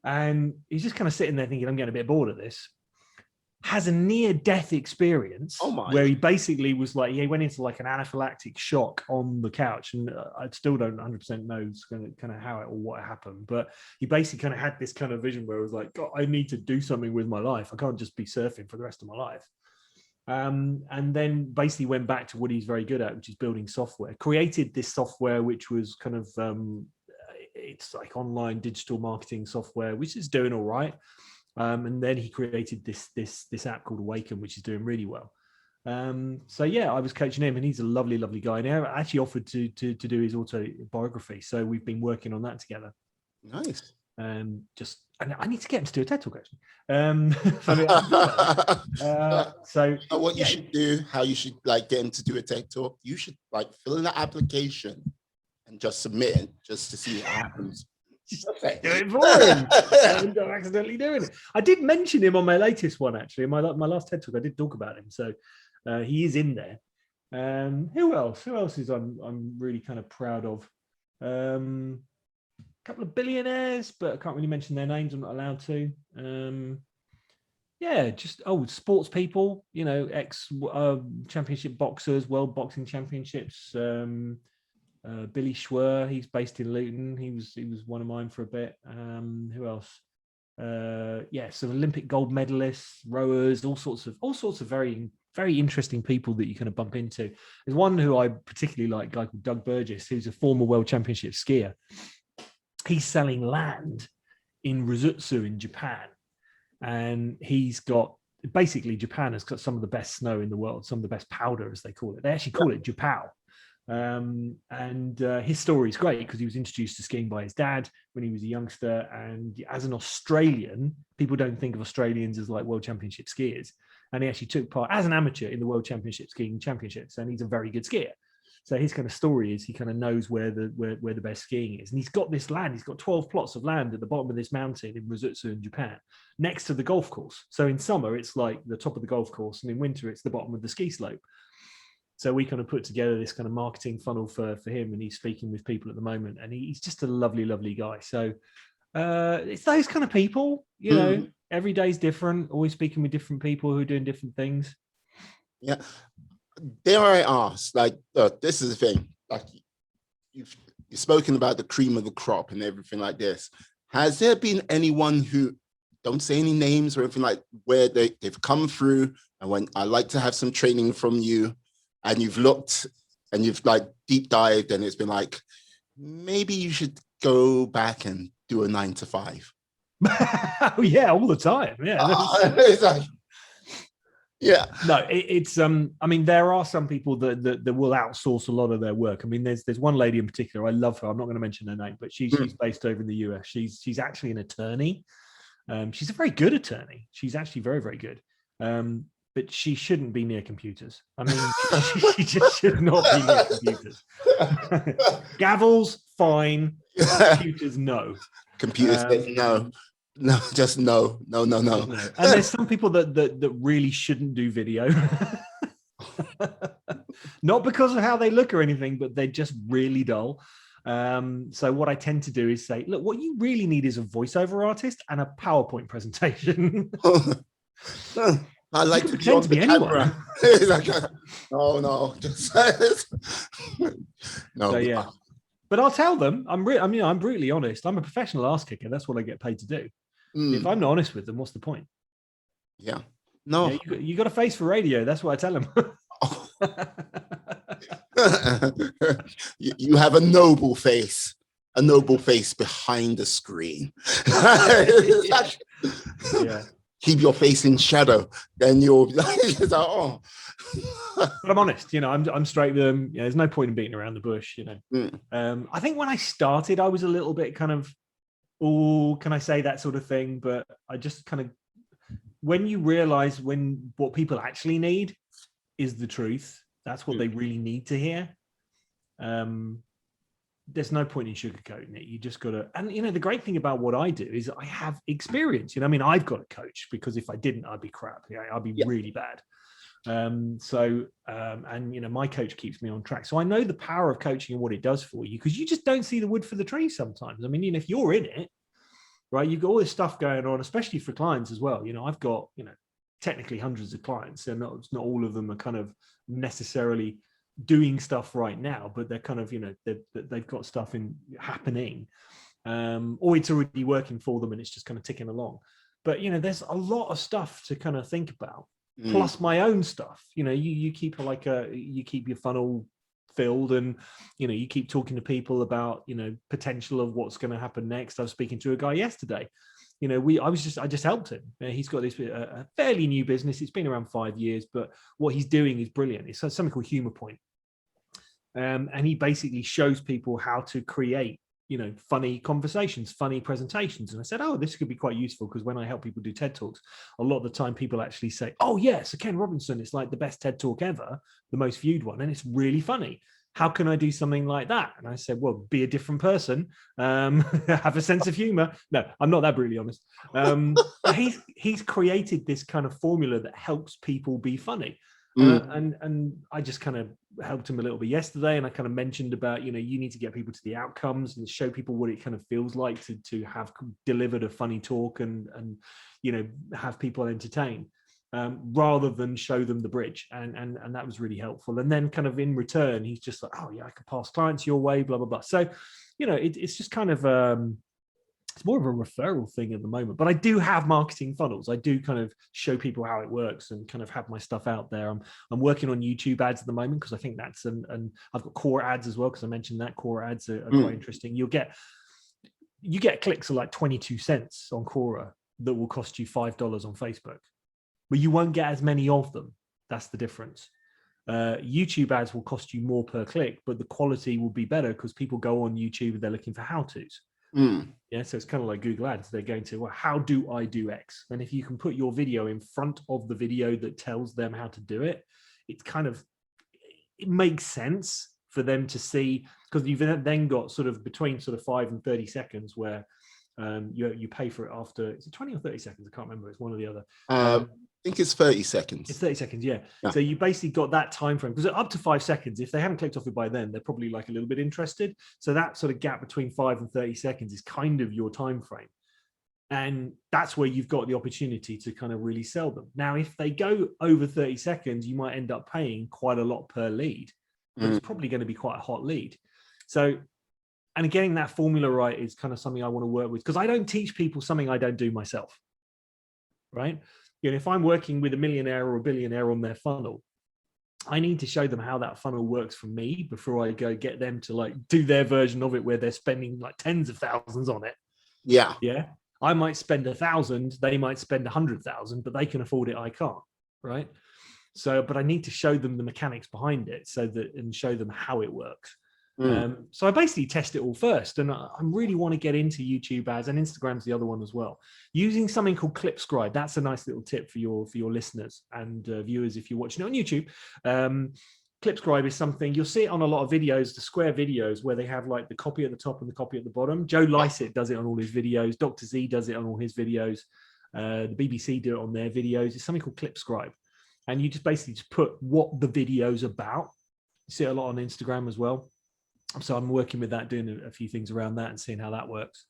And he's just kind of sitting there thinking, I'm getting a bit bored of this. has a near-death experience Oh my. where he basically was like, he went into like an anaphylactic shock on the couch, and I still don't 100% know kind of how it or what happened, but he basically kind of had this kind of vision where it was like, God, I need to do something with my life. I can't just be surfing for the rest of my life. And then basically went back to what he's very good at, which is building software. Created this software, which was kind of it's like online digital marketing software, which is doing all right. And then he created this app called Awaken, which is doing really well. So yeah, I was coaching him, and he's a lovely, lovely guy. And I actually offered to do his autobiography, so we've been working on that together. Nice. And I need to get him to do a TED Talk actually. So what you should do, how you should like get him to do a TED Talk, you should like fill in the application and just submit it just to see what happens. Okay. Do it for him. I'm accidentally doing it. I did mention him on my latest one actually. My last TED Talk, I did talk about him, so he is in there. Who else? Who else is I'm really kind of proud of? Couple of billionaires, but I can't really mention their names. I'm not allowed to. Yeah, just sports people, you know, ex championship boxers, world boxing championships. Billy Schwer, he's based in Luton. He was one of mine for a bit. Who else? So Olympic gold medalists, rowers, all sorts of very, very interesting people that you kind of bump into. There's one who I particularly like, a guy called Doug Burgess, who's a former world championship skier. He's selling land in Ryuzutsu in Japan. And he's got, basically Japan has got some of the best snow in the world, some of the best powder, as they call it. They actually call it Japao. His story is great because he was introduced to skiing by his dad when he was a youngster. And as an Australian, people don't think of Australians as like world championship skiers. And he actually took part as an amateur in the world championship skiing championships. And he's a very good skier. So his kind of story is he kind of knows where the best skiing is. And he's got this land. He's got 12 plots of land at the bottom of this mountain in Ryuzutsu in Japan, next to the golf course. So in summer, it's like the top of the golf course. And in winter, it's the bottom of the ski slope. So we kind of put together this kind of marketing funnel for him. And he's speaking with people at the moment. And he's just a lovely, lovely guy. So it's those kind of people, you know, every day's different, always speaking with different people who are doing different things. Yeah. Dare I ask, like, this is the thing, like you've spoken about the cream of the crop and everything like this. Has there been anyone who, don't say any names or anything, like where they've come through and when I like to have some training from you and you've looked and you've like deep dived and it's been like, maybe you should go back and do a 9 to 5? Oh yeah, all the time. Yeah. It's like, yeah. No, it's I mean, there are some people that will outsource a lot of their work. I mean, there's one lady in particular. I love her. I'm not going to mention her name, but she's based over in the US. She's actually an attorney. She's a very good attorney. She's actually very, very good. But she shouldn't be near computers. I mean, she just should not be near computers. Gavels, fine. Computers, no. Computers, no. No, just no. And there's some people that really shouldn't do video. Not because of how they look or anything, but they're just really dull. So what I tend to do is say, look, what you really need is a voiceover artist and a PowerPoint presentation. I like to pretend to be anyone. No, just no. So, yeah. But I'll tell them, I'm brutally honest. I'm a professional ass kicker. That's what I get paid to do. If I'm not honest with them, what's the point? Yeah. No. Yeah, you got a face for radio. That's what I tell them. You have a noble face behind the screen. Yeah. Keep your face in shadow, then you're like, oh. But I'm honest, you know, I'm straight with them. You know, there's no point in beating around the bush, you know. I think when I started, I was a little bit kind of, oh, can I say that sort of thing? But I just kind of, when you realize what people actually need is the truth, that's what they really need to hear. There's no point in sugarcoating it. You just got to, and you know, the great thing about what I do is I have experience. You know, I mean, I've got a coach because if I didn't, I'd be crap. You know, I'd be really bad. And you know, my coach keeps me on track. So I know the power of coaching and what it does for you, because you just don't see the wood for the trees sometimes. I mean, you know, if you're in it, right, you've got all this stuff going on, especially for clients as well. You know, I've got, you know, technically hundreds of clients. So not all of them are kind of necessarily doing stuff right now, but they're kind of, they've got stuff happening, or it's already working for them and it's just kind of ticking along. But, there's a lot of stuff to kind of think about, plus my own stuff. You keep you keep your funnel filled, and, you keep talking to people about, potential of what's going to happen next. I was speaking to a guy yesterday. I just helped him. He's got this a fairly new business. It's been around 5 years, but what he's doing is brilliant. It's something called Humor Point. And he basically shows people how to create, funny conversations, funny presentations. And I said, oh, this could be quite useful, because when I help people do TED Talks, a lot of the time people actually say, oh, yeah, so Ken Robinson, it's like the best TED Talk ever, the most viewed one, and it's really funny. How can I do something like that? And I said, well, be a different person, have a sense of humor. No, I'm not that brutally honest. He's created this kind of formula that helps people be funny. And I just kind of helped him a little bit yesterday, and I kind of mentioned about, you need to get people to the outcomes and show people what it kind of feels like to have delivered a funny talk and have people entertained, rather than show them the bridge. And that was really helpful. And then kind of in return, he's just like, oh yeah, I could pass clients your way, blah, blah, blah. So, it's just kind of, it's more of a referral thing at the moment, but I do have marketing funnels. I do kind of show people how it works and kind of have my stuff out there. I'm working on YouTube ads at the moment, because I think that's, and I've got core ads as well, because I mentioned that core ads are quite interesting. You get clicks of like 22 cents on Quora that will cost you $5 on Facebook, but you won't get as many of them. That's the difference. YouTube ads will cost you more per click, but the quality will be better because people go on YouTube and they're looking for how-tos. Yeah, so it's kind of like Google ads. They're going to, well, how do I do X? And if you can put your video in front of the video that tells them how to do it, it's kind of, it makes sense for them to see, because you've then got sort of between sort of 5 and 30 seconds where you pay for it after, is it 20 or 30 seconds? I can't remember. It's one or the other. I think it's 30 seconds. It's 30 seconds, yeah. So you basically got that time frame, because up to 5 seconds, if they haven't clicked off it by then, they're probably like a little bit interested. So that sort of gap between 5 and 30 seconds is kind of your time frame. And that's where you've got the opportunity to kind of really sell them. Now, if they go over 30 seconds, you might end up paying quite a lot per lead, but it's probably going to be quite a hot lead. So, and getting that formula right is kind of something I want to work with, because I don't teach people something I don't do myself, right? If I'm working with a millionaire or a billionaire on their funnel, I need to show them how that funnel works for me before I go get them to like do their version of it where they're spending like tens of thousands on it. Yeah. I might spend 1,000, they might spend 100,000, but they can afford it, I can't, right? So, but I need to show them the mechanics behind it and show them how it works. So I basically test it all first, and I really want to get into YouTube ads, and Instagram's the other one as well. Using something called ClipScribe. That's a nice little tip for your listeners and viewers if you're watching it on YouTube. ClipScribe is something you'll see it on a lot of videos, the square videos where they have like the copy at the top and the copy at the bottom. Joe Lycett does it on all his videos. Dr. Z does it on all his videos. The BBC do it on their videos. It's something called ClipScribe, and you just basically just put what the video's about. You see it a lot on Instagram as well. So I'm working with that, doing a few things around that and seeing how that works.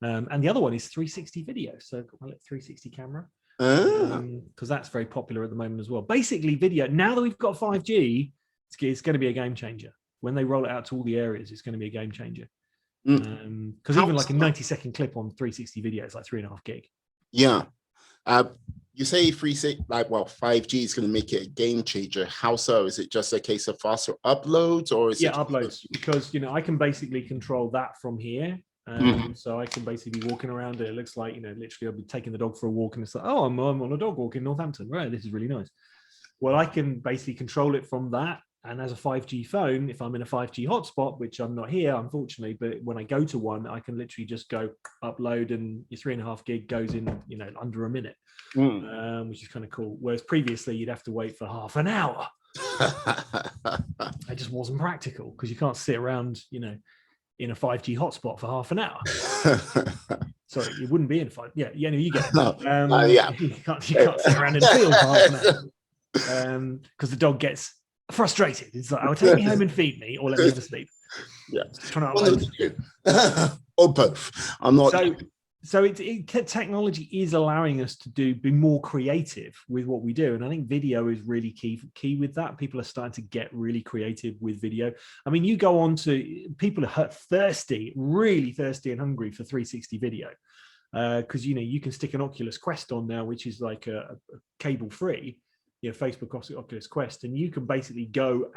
And the other one is 360 video. So I've got my 360 camera, because that's very popular at the moment as well. Basically video, now that we've got 5G, it's going to be a game changer. When they roll it out to all the areas, it's going to be a game changer. Because even like a 90-second clip on 360 video is like 3.5 gig. Yeah. You say 5G is going to make it a game changer. How so? Is it just a case of faster uploads, or is it uploads? Because I can basically control that from here. So I can basically be walking around. It looks like literally I'll be taking the dog for a walk, and it's like, oh, I'm on a dog walk in Northampton. Right, this is really nice. Well, I can basically control it from that. And as a 5G phone, if I'm in a 5G hotspot, which I'm not here, unfortunately, but when I go to one, I can literally just go upload, and your 3.5 gig goes in, under a minute, which is kind of cool. Whereas previously, you'd have to wait for half an hour. It just wasn't practical, because you can't sit around, in a 5G hotspot for half an hour. Sorry, you wouldn't be in 5. Yeah, you get it. You can't sit around in the field for half an hour, because the dog gets frustrated. It's like, I'll take me home and feed me, or let me have a sleep. Yeah, trying to or both. I'm not. So technology is allowing us to be more creative with what we do, and I think video is really key with that. People are starting to get really creative with video. I mean, you go on to, people are really thirsty and hungry for 360 video, because you can stick an Oculus Quest on now, which is like a cable free, Facebook Oculus Quest, and you can basically go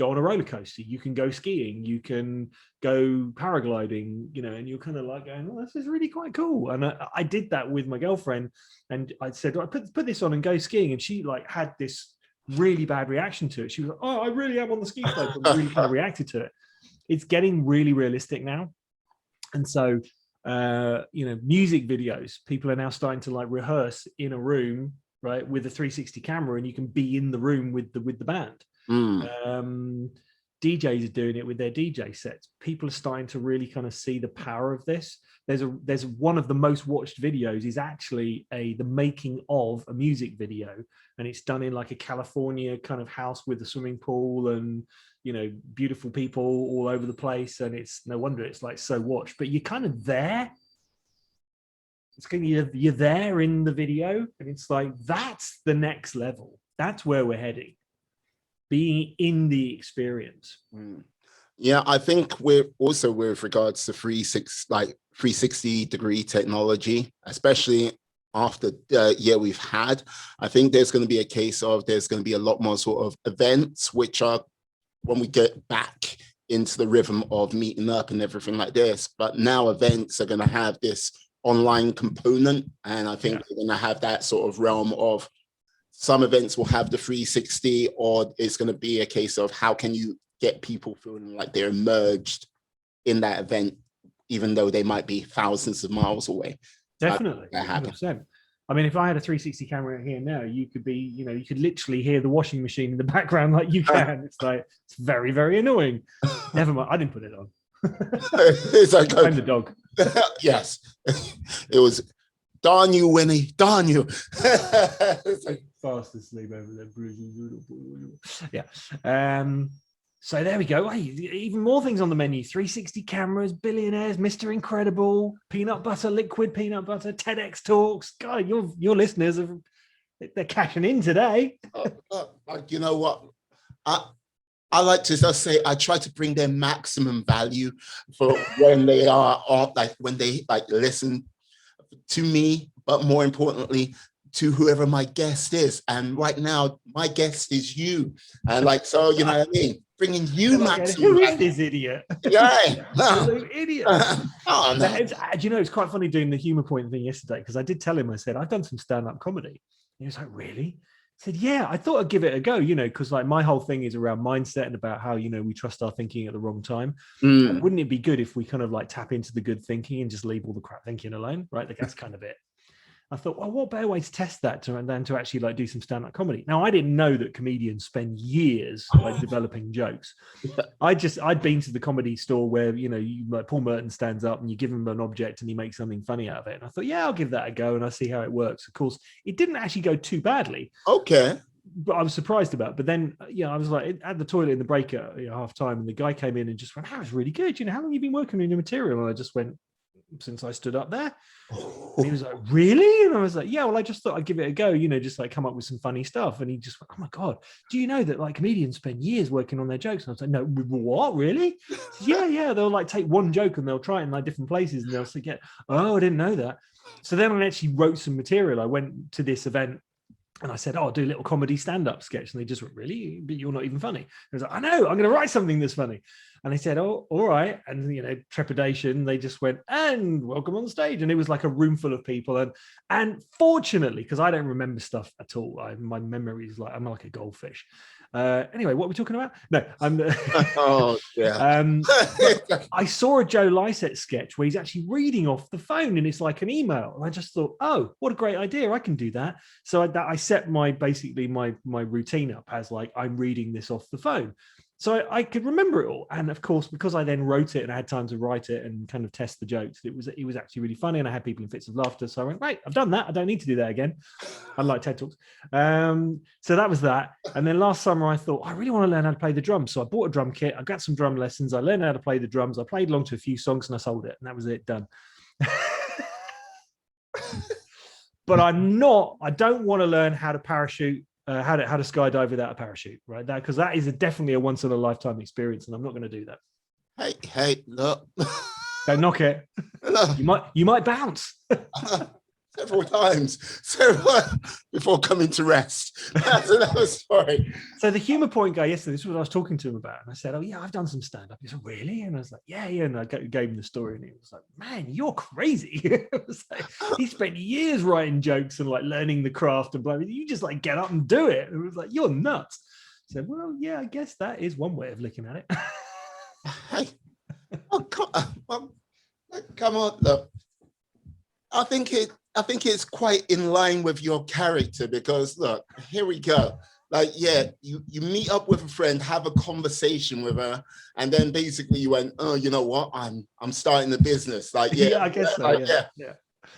on a roller coaster, you can go skiing, you can go paragliding, and you're kind of like going, oh, this is really quite cool. And I did that with my girlfriend, and I said, I put this on and go skiing, and she like had this really bad reaction to it. She was like, oh, I really am on the ski slope, and really kind of reacted to it. It's getting really realistic now. And so music videos, people are now starting to like rehearse in a room, right, with a 360 camera, and you can be in the room with the band. DJs are doing it with their DJ sets. People are starting to really kind of see the power of this. There's one of the most watched videos is actually the making of a music video, and it's done in like a California kind of house with a swimming pool and beautiful people all over the place, and it's no wonder it's like so watched. But you're kind of there. You're there in the video, and it's like that's the next level. That's where we're heading. Being in the experience. Yeah, I think we're also with regards to 360 degree technology, especially after the year we've had. I think there's going to be a case of there's going to be a lot more sort of events, which are when we get back into the rhythm of meeting up and everything like this. But now events are going to have this online component, and I think they're going to have that sort of realm of some events will have the 360, or it's going to be a case of how can you get people feeling like they're immersed in that event, even though they might be thousands of miles away. Definitely. 100%. I mean, if I had a 360 camera here now, you could be, you could literally hear the washing machine in the background like you can. It's like, it's very, very annoying. Never mind. I didn't put it on. It's like, I'm the dog. Yes. It was, darn you, Winnie, darn you. It's like, fast asleep over there. Yeah. So there we go. Hey, even more things on the menu. 360 cameras, billionaires, Mr. Incredible, peanut butter, liquid peanut butter, TEDx talks. God, your listeners they're cashing in today. You know what? I like to just say I try to bring their maximum value for when they are when they listen to me, but more importantly, to whoever my guest is. And right now, my guest is you. And so, you know what I mean? Bringing you maximum value. Who is this idiot? Yeah. Absolute idiot. Oh, no. It's quite funny doing the humor point thing yesterday, because I did tell him, I said, I've done some stand-up comedy. And he was like, really? I said, yeah, I thought I'd give it a go, because like my whole thing is around mindset and about how, we trust our thinking at the wrong time. Wouldn't it be good if we kind of like tap into the good thinking and just leave all the crap thinking alone, right? That's kind of it. I thought, well, what better way to test that than to actually like do some stand-up comedy? Now, I didn't know that comedians spend years like developing jokes. I'd been to the comedy store where, like Paul Merton stands up and you give him an object and he makes something funny out of it. And I thought, yeah, I'll give that a go and I'll see how it works. Of course, it didn't actually go too badly. Okay. But I was surprised about it. But then, I was like at the toilet in the break at half time, and the guy came in and just went, that was really good. How long have you been working on your material? And I just went, since I stood up there. And he was like, really? And I was like, yeah, well, I just thought I'd give it a go, just like come up with some funny stuff. And he just went, oh my God, do you know that like comedians spend years working on their jokes? And I was like, no, what, really? Yeah, they'll like take one joke and they'll try it in like different places and they'll say, oh, I didn't know that. So then I actually wrote some material. I went to this event and I said, I'll do a little comedy stand-up sketch. And they just went, really? But you're not even funny. I was like, I know, I'm going to write something that's funny. And they said, oh, all right. And, trepidation, they just went, and welcome on stage. And it was like a room full of people. And fortunately, because I don't remember stuff at all, my memory is like, I'm like a goldfish. Anyway, what are we talking about? No, I'm. Oh, yeah. I saw a Joe Lycett sketch where he's actually reading off the phone, and it's like an email. And I just thought, oh, what a great idea! I can do that. So I set my routine up as like I'm reading this off the phone. So I could remember it all. And of course, because I then wrote it and I had time to write it and kind of test the jokes, it was actually really funny. And I had people in fits of laughter. So I went, right, I've done that. I don't need to do that again. I like TED Talks. So that was that. And then last summer, I thought, I really want to learn how to play the drums. So I bought a drum kit. I got some drum lessons. I learned how to play the drums. I played along to a few songs and I sold it. And that was it, done. but I don't want to learn how to parachute, how to skydive without a parachute, right? Because that is definitely a once in a lifetime experience, and I'm not going to do that. Hey, look. Don't knock it. Look. You might bounce. Several times before coming to rest. That's another story. So the humor point guy yesterday, this is what I was talking to him about. And I said, oh, yeah, I've done some stand-up. He said, really? And I was like, yeah. And I gave him the story. And he was like, man, you're crazy. It was like, he spent years writing jokes and like learning the craft and blah, blah. You just like get up and do it. And it was like, you're nuts. I said, well, yeah, I guess that is one way of looking at it. Hey, come on, look. I think it's quite in line with your character, because look, here we go. Like, yeah, you meet up with a friend, have a conversation with her, and then basically you went, oh, you know what? I'm starting a business. Like, yeah, I guess so. Like, yeah.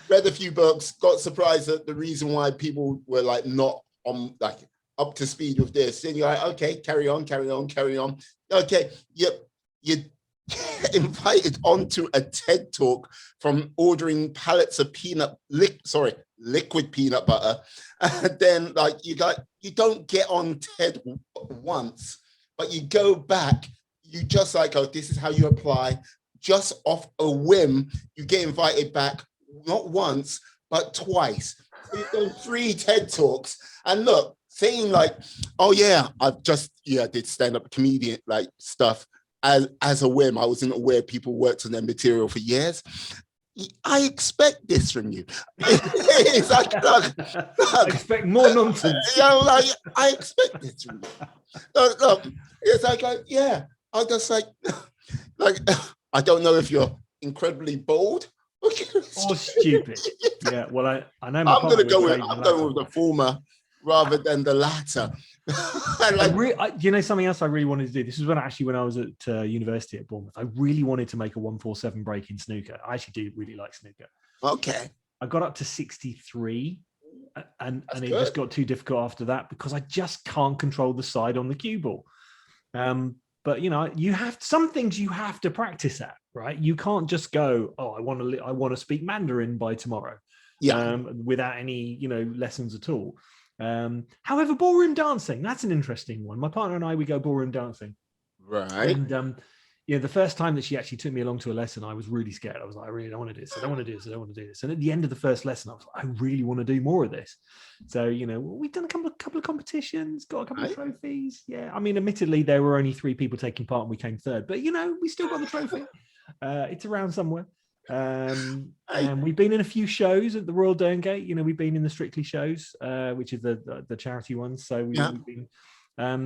Read a few books, got surprised at the reason why people were like not on like up to speed with this. Then you're like, okay, carry on. Okay, yep, you invited onto a TED talk from ordering pallets of liquid peanut butter, and then like you don't get on TED once, but you go back, you just like, oh, this is how you apply, just off a whim, you get invited back not once but twice. So you've done 3 TED talks, and look, saying like, oh yeah, I've just did stand-up comedian like stuff as a whim. I wasn't aware people worked on their material for years. I expect this from you. It's like, look, I expect more nonsense. Like, I expect this from you. Look, it's like, yeah, I just like, I don't know if you're incredibly bold or stupid. Yeah, well, I know. I'm going with the former rather than the latter. You know, something else I really wanted to do. This was when I was at university at Bournemouth. I really wanted to make a 147 break in snooker. I actually do really like snooker. Okay. I got up to 63, and it good. just got too difficult after that because I just can't control the side on the cue ball. But you know, some things you have to practice at, right? You can't just go, oh, I want to speak Mandarin by tomorrow, without any lessons at all. However, ballroom dancing, that's an interesting one. My partner and I, we go ballroom dancing. Right. And the first time that she actually took me along to a lesson, I was really scared. I was like, I really don't want to do this. I don't want to do this. I don't want to do this. And at the end of the first lesson, I was like, I really want to do more of this. So, we've done a couple of competitions, got a couple of trophies. Yeah. I mean, admittedly, there were only 3 people taking part and we came 3rd, but we still got the trophy. It's around somewhere. And we've been in a few shows at the Royal Derngate. We've been in the Strictly shows, which is the charity ones. So we've been,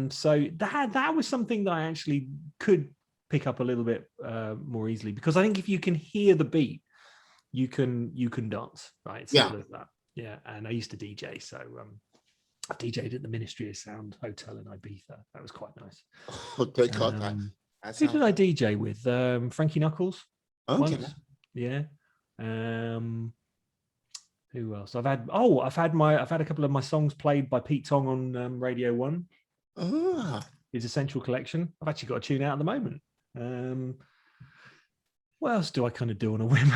so that was something that I actually could pick up a little bit more easily, because I think if you can hear the beat, you can dance, right? Sort of that. Yeah. And I used to DJ, so I DJ'd at the Ministry of Sound Hotel in Ibiza. That was quite nice. Oh, thank God. Who did I DJ with? Frankie Knuckles. Okay. Once. Yeah. Who else? I've had a couple of my songs played by Pete Tong on Radio 1. His Essential Collection. I've actually got a tune out at the moment. What else do I kind of do on a whim?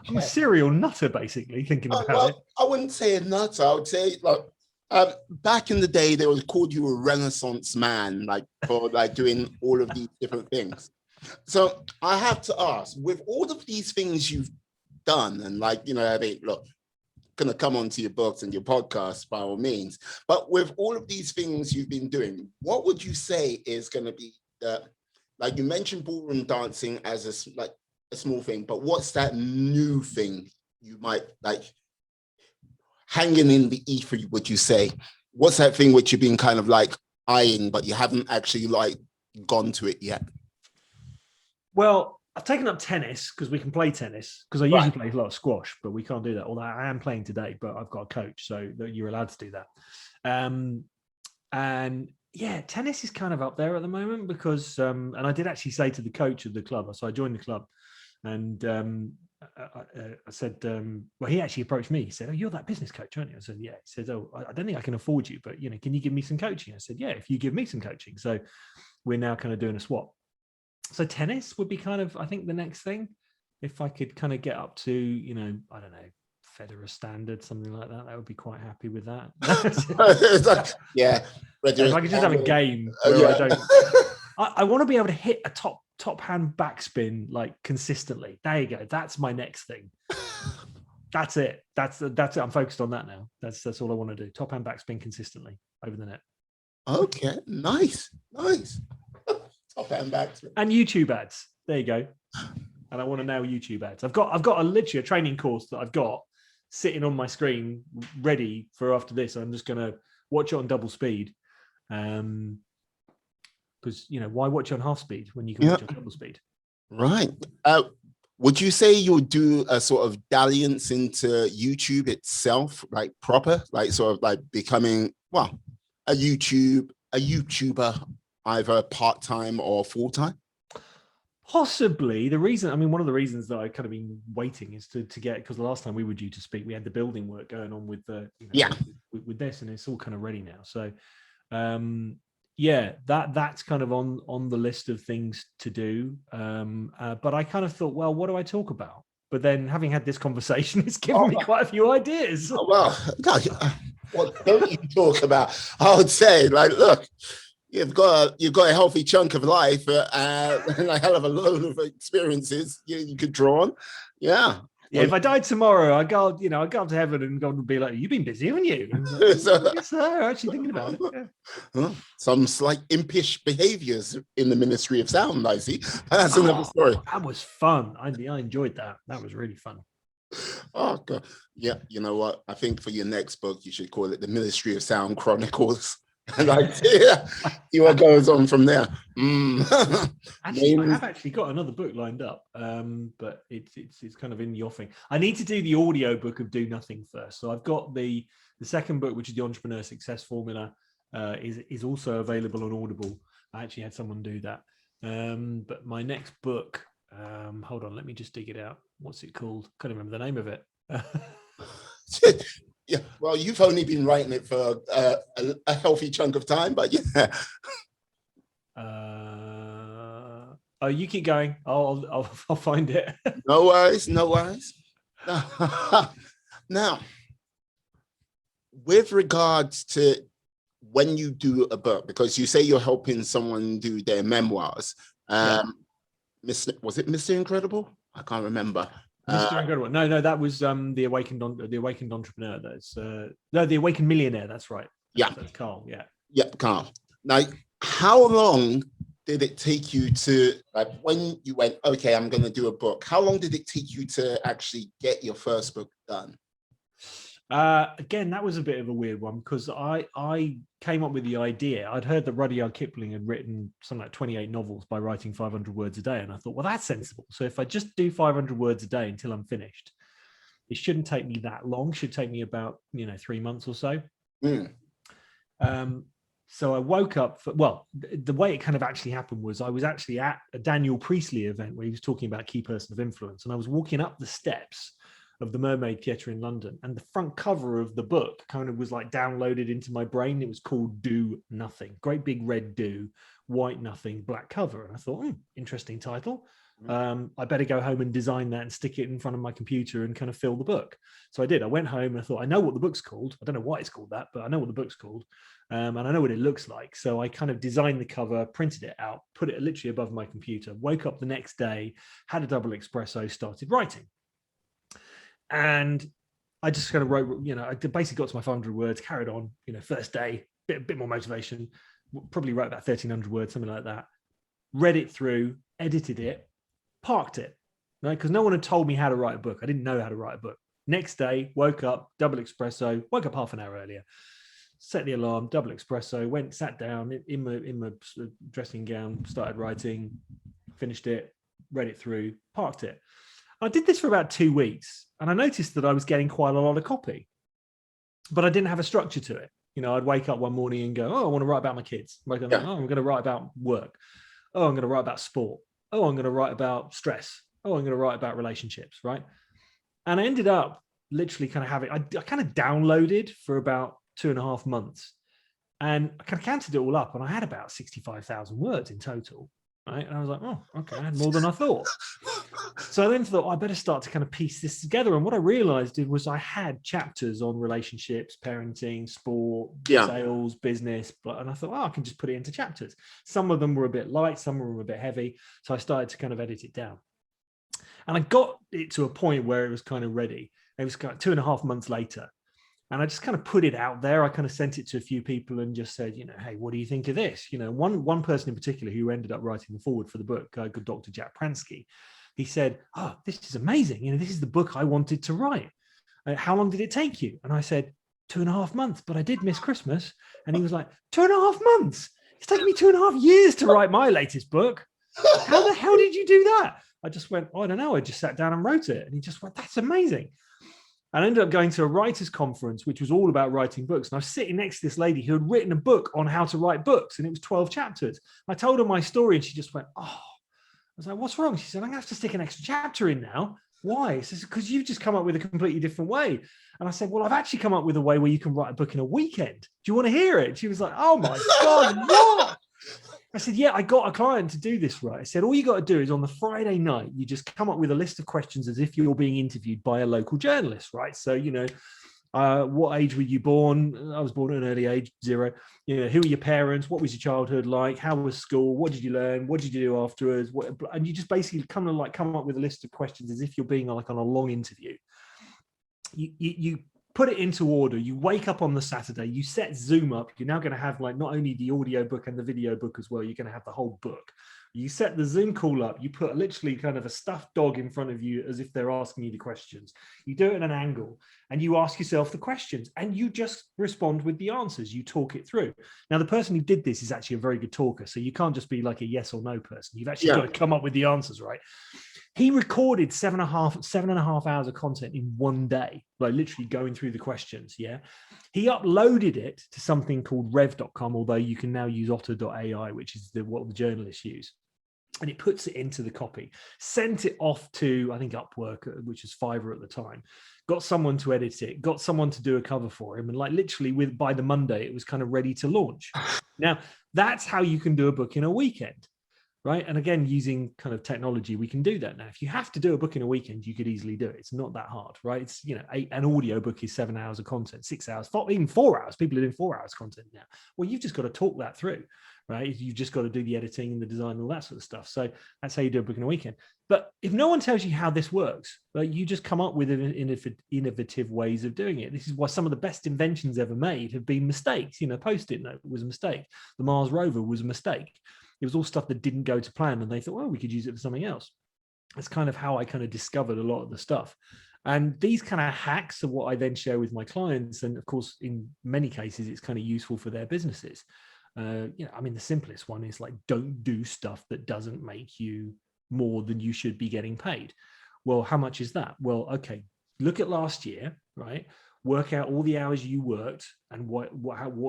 I'm a serial nutter, basically, thinking about it. I wouldn't say a nutter. I would say, back in the day, they would call you a Renaissance man, for doing all of these different things. So I have to ask, with all of these things you've done, and gonna come onto your books and your podcast by all means, but with all of these things you've been doing, what would you say is going to be you mentioned ballroom dancing as a small thing, but what's that new thing you might hanging in the ether, would you say? What's that thing which you've been kind of eyeing, but you haven't actually gone to it yet? Well, I've taken up tennis because we can play tennis, because I usually play a lot of squash, but we can't do that. Although I am playing today, but I've got a coach, so you're allowed to do that. And yeah, tennis is kind of up there at the moment because, and I did actually say to the coach of the club, so I joined the club, and I said, well, he actually approached me. He said, oh, you're that business coach, aren't you? I said, yeah. He said, oh, I don't think I can afford you, but can you give me some coaching? I said, yeah, if you give me some coaching. So we're now kind of doing a swap. So tennis would be kind of, I think, the next thing. if I could kind of get up to, you know, I don't know, Federer standard, something like that, I would be quite happy with that. It's like, yeah. If I could just have a game where yeah. I don't, I want to be able to hit a top hand backspin like consistently. There you go. That's my next thing. That's it. That's it. I'm focused on that now. That's all I want to do. Top hand backspin consistently over the net. Okay, nice. Top hand backspin. And YouTube ads. There you go. And I want to nail YouTube ads. I've got literally a training course that I've got sitting on my screen ready for after this. I'm just going to watch it on double speed. Because, you know, why watch it on half speed when you can watch it on double speed? Right. Would you say you'll do a sort of dalliance into YouTube itself, like proper, like sort of like becoming, well, a YouTuber, either part-time or full-time? Possibly. One of the reasons that I kind of been waiting is to get, because the last time we were due to speak, we had the building work going on with the, with this, and it's all kind of ready now. So, that's kind of on the list of things to do. But I kind of thought, well, what do I talk about? But then having had this conversation, it's given me quite a few ideas. Oh, well, what don't you talk about? I would say, like, look, you've got a healthy chunk of life and a hell of a load of experiences you could draw on. Yeah. Yeah, if I died tomorrow, I go up to heaven and God would be like, "You've been busy, haven't you?" Like, yes, sir. Actually thinking about it. Yeah. Some slight impish behaviors in the ministry of sound, I see. That's another story. That was fun. I enjoyed that. That was really fun. Oh God. Yeah, you know what? I think for your next book, you should call it The Ministry of Sound Chronicles. And see what goes on from there. Actually, I have actually got another book lined up, but it's kind of in the offing. I need to do the audio book of Do Nothing first. So I've got the second book, which is the Entrepreneur Success Formula, is also available on Audible. I actually had someone do that. But my next book, hold on, let me just dig it out. What's it called? Can't remember the name of it. Yeah, well, you've only been writing it for a healthy chunk of time, but yeah. You keep going. I'll find it. No worries. Now, with regards to when you do a book, because you say you're helping someone do their memoirs, was it Mr. Incredible? I can't remember. Mr. Incredible. No, that was the Awakened Entrepreneur. That's the Awakened Millionaire. That's right. That's Carl. Yeah, Carl. Now, how long did it take you to, like, when you went, okay, I'm going to do a book? How long did it take you to actually get your first book done? Again, that was a bit of a weird one because I came up with the idea. I'd heard that Rudyard Kipling had written something like 28 novels by writing 500 words a day. And I thought, well, that's sensible. So if I just do 500 words a day until I'm finished, it shouldn't take me that long. It should take me about, 3 months or so. So I woke up, the way it kind of actually happened was I was actually at a Daniel Priestley event where he was talking about key person of influence. And I was walking up the steps of the Mermaid Theatre in London, and the front cover of the book kind of was like downloaded into my brain. It was called Do Nothing, great big red do, white nothing, black cover. And I thought, interesting title. I better go home and design that and stick it in front of my computer and kind of fill the book. So I did. I went home and I thought, I know what the book's called. I don't know why it's called that, but I know what the book's called. And I know what it looks like. So I kind of designed the cover, printed it out, put it literally above my computer, woke up the next day, had a double espresso, started writing. And I just kind of wrote, I basically got to my 500 words, carried on, first day, bit more motivation, probably wrote about 1,300 words, something like that. Read it through, edited it, parked it, right? Because no one had told me how to write a book. I didn't know how to write a book. Next day, woke up, double espresso, woke up half an hour earlier, set the alarm, double espresso, went, sat down in my dressing gown, started writing, finished it, read it through, parked it. I did this for about 2 weeks and I noticed that I was getting quite a lot of copy, but I didn't have a structure to it. I'd wake up one morning and go, I want to write about my kids. I'm going to write about work. I'm going to write about sport. I'm going to write about stress. I'm going to write about relationships, right? And I ended up literally kind of having, I kind of downloaded for about 2.5 months and I kind of counted it all up and I had about 65,000 words in total. Right. And I was like, oh, okay, I had more than I thought. So I then thought, I better start to kind of piece this together. And what I realized was I had chapters on relationships, parenting, sport, sales, business. And I thought, I can just put it into chapters. Some of them were a bit light, some were a bit heavy. So I started to kind of edit it down. And I got it to a point where it was kind of ready. It was kind of 2.5 months later. And I just kind of put it out there. I kind of sent it to a few people and just said, hey, what do you think of this? One person in particular who ended up writing the foreword for the book, Dr. Jack Pransky, he said, oh, this is amazing. This is the book I wanted to write. How long did it take you? And I said, 2.5 months, but I did miss Christmas. And he was like, 2.5 months? It's taken me 2.5 years to write my latest book. How the hell did you do that? I just went, I don't know. I just sat down and wrote it. And he just went, that's amazing. And I ended up going to a writers' conference, which was all about writing books. And I was sitting next to this lady who had written a book on how to write books, and it was 12 chapters. I told her my story, and she just went, oh. I was like, what's wrong? She said, I'm going to have to stick an extra chapter in now. Why? She says, because you've just come up with a completely different way. And I said, well, I've actually come up with a way where you can write a book in a weekend. Do you want to hear it? She was like, oh my God, what? I said, yeah, I got a client to do this, right? I said, all you got to do is on the Friday night, you just come up with a list of questions as if you're being interviewed by a local journalist, right? So, what age were you born? I was born at an early age, 0. Who are your parents? What was your childhood like? How was school? What did you learn? What did you do afterwards? And you just basically come up with a list of questions as if you're being like on a long interview. You put it into order. You wake up on the Saturday, you set Zoom up. You're now going to have like not only the audio book and the video book as well, you're going to have the whole book. You set the Zoom call up, you put literally kind of a stuffed dog in front of you as if they're asking you the questions. You do it at an angle and you ask yourself the questions and you just respond with the answers. You talk it through. Now, the person who did this is actually a very good talker. So you can't just be like a yes or no person. You've actually got to come up with the answers, right? He recorded 7.5 hours of content in one day, like literally going through the questions. Yeah. He uploaded it to something called rev.com, although you can now use otter.ai, which is what the journalists use. And it puts it into the copy, sent it off to, I think, Upwork, which was Fiverr at the time, got someone to edit it, got someone to do a cover for him. And like literally by the Monday, it was kind of ready to launch. Now, that's how you can do a book in a weekend. Right. And again, using kind of technology, we can do that now. If you have to do a book in a weekend, you could easily do it. It's not that hard, right? It's, an audio book is 7 hours of content, 6 hours, even 4 hours. People are doing 4 hours content now. Well, you've just got to talk that through, right? You've just got to do the editing and the design and all that sort of stuff. So that's how you do a book in a weekend. But if no one tells you how this works, you just come up with innovative ways of doing it. This is why some of the best inventions ever made have been mistakes. Post-it note was a mistake. The Mars rover was a mistake. It was all stuff that didn't go to plan, and they thought, well, we could use it for something else. That's kind of how I kind of discovered a lot of the stuff. And these kind of hacks are what I then share with my clients. And of course, in many cases, it's kind of useful for their businesses. The simplest one is like, don't do stuff that doesn't make you more than you should be getting paid. Well, how much is that? Well, okay, look at last year, right? Work out all the hours you worked and what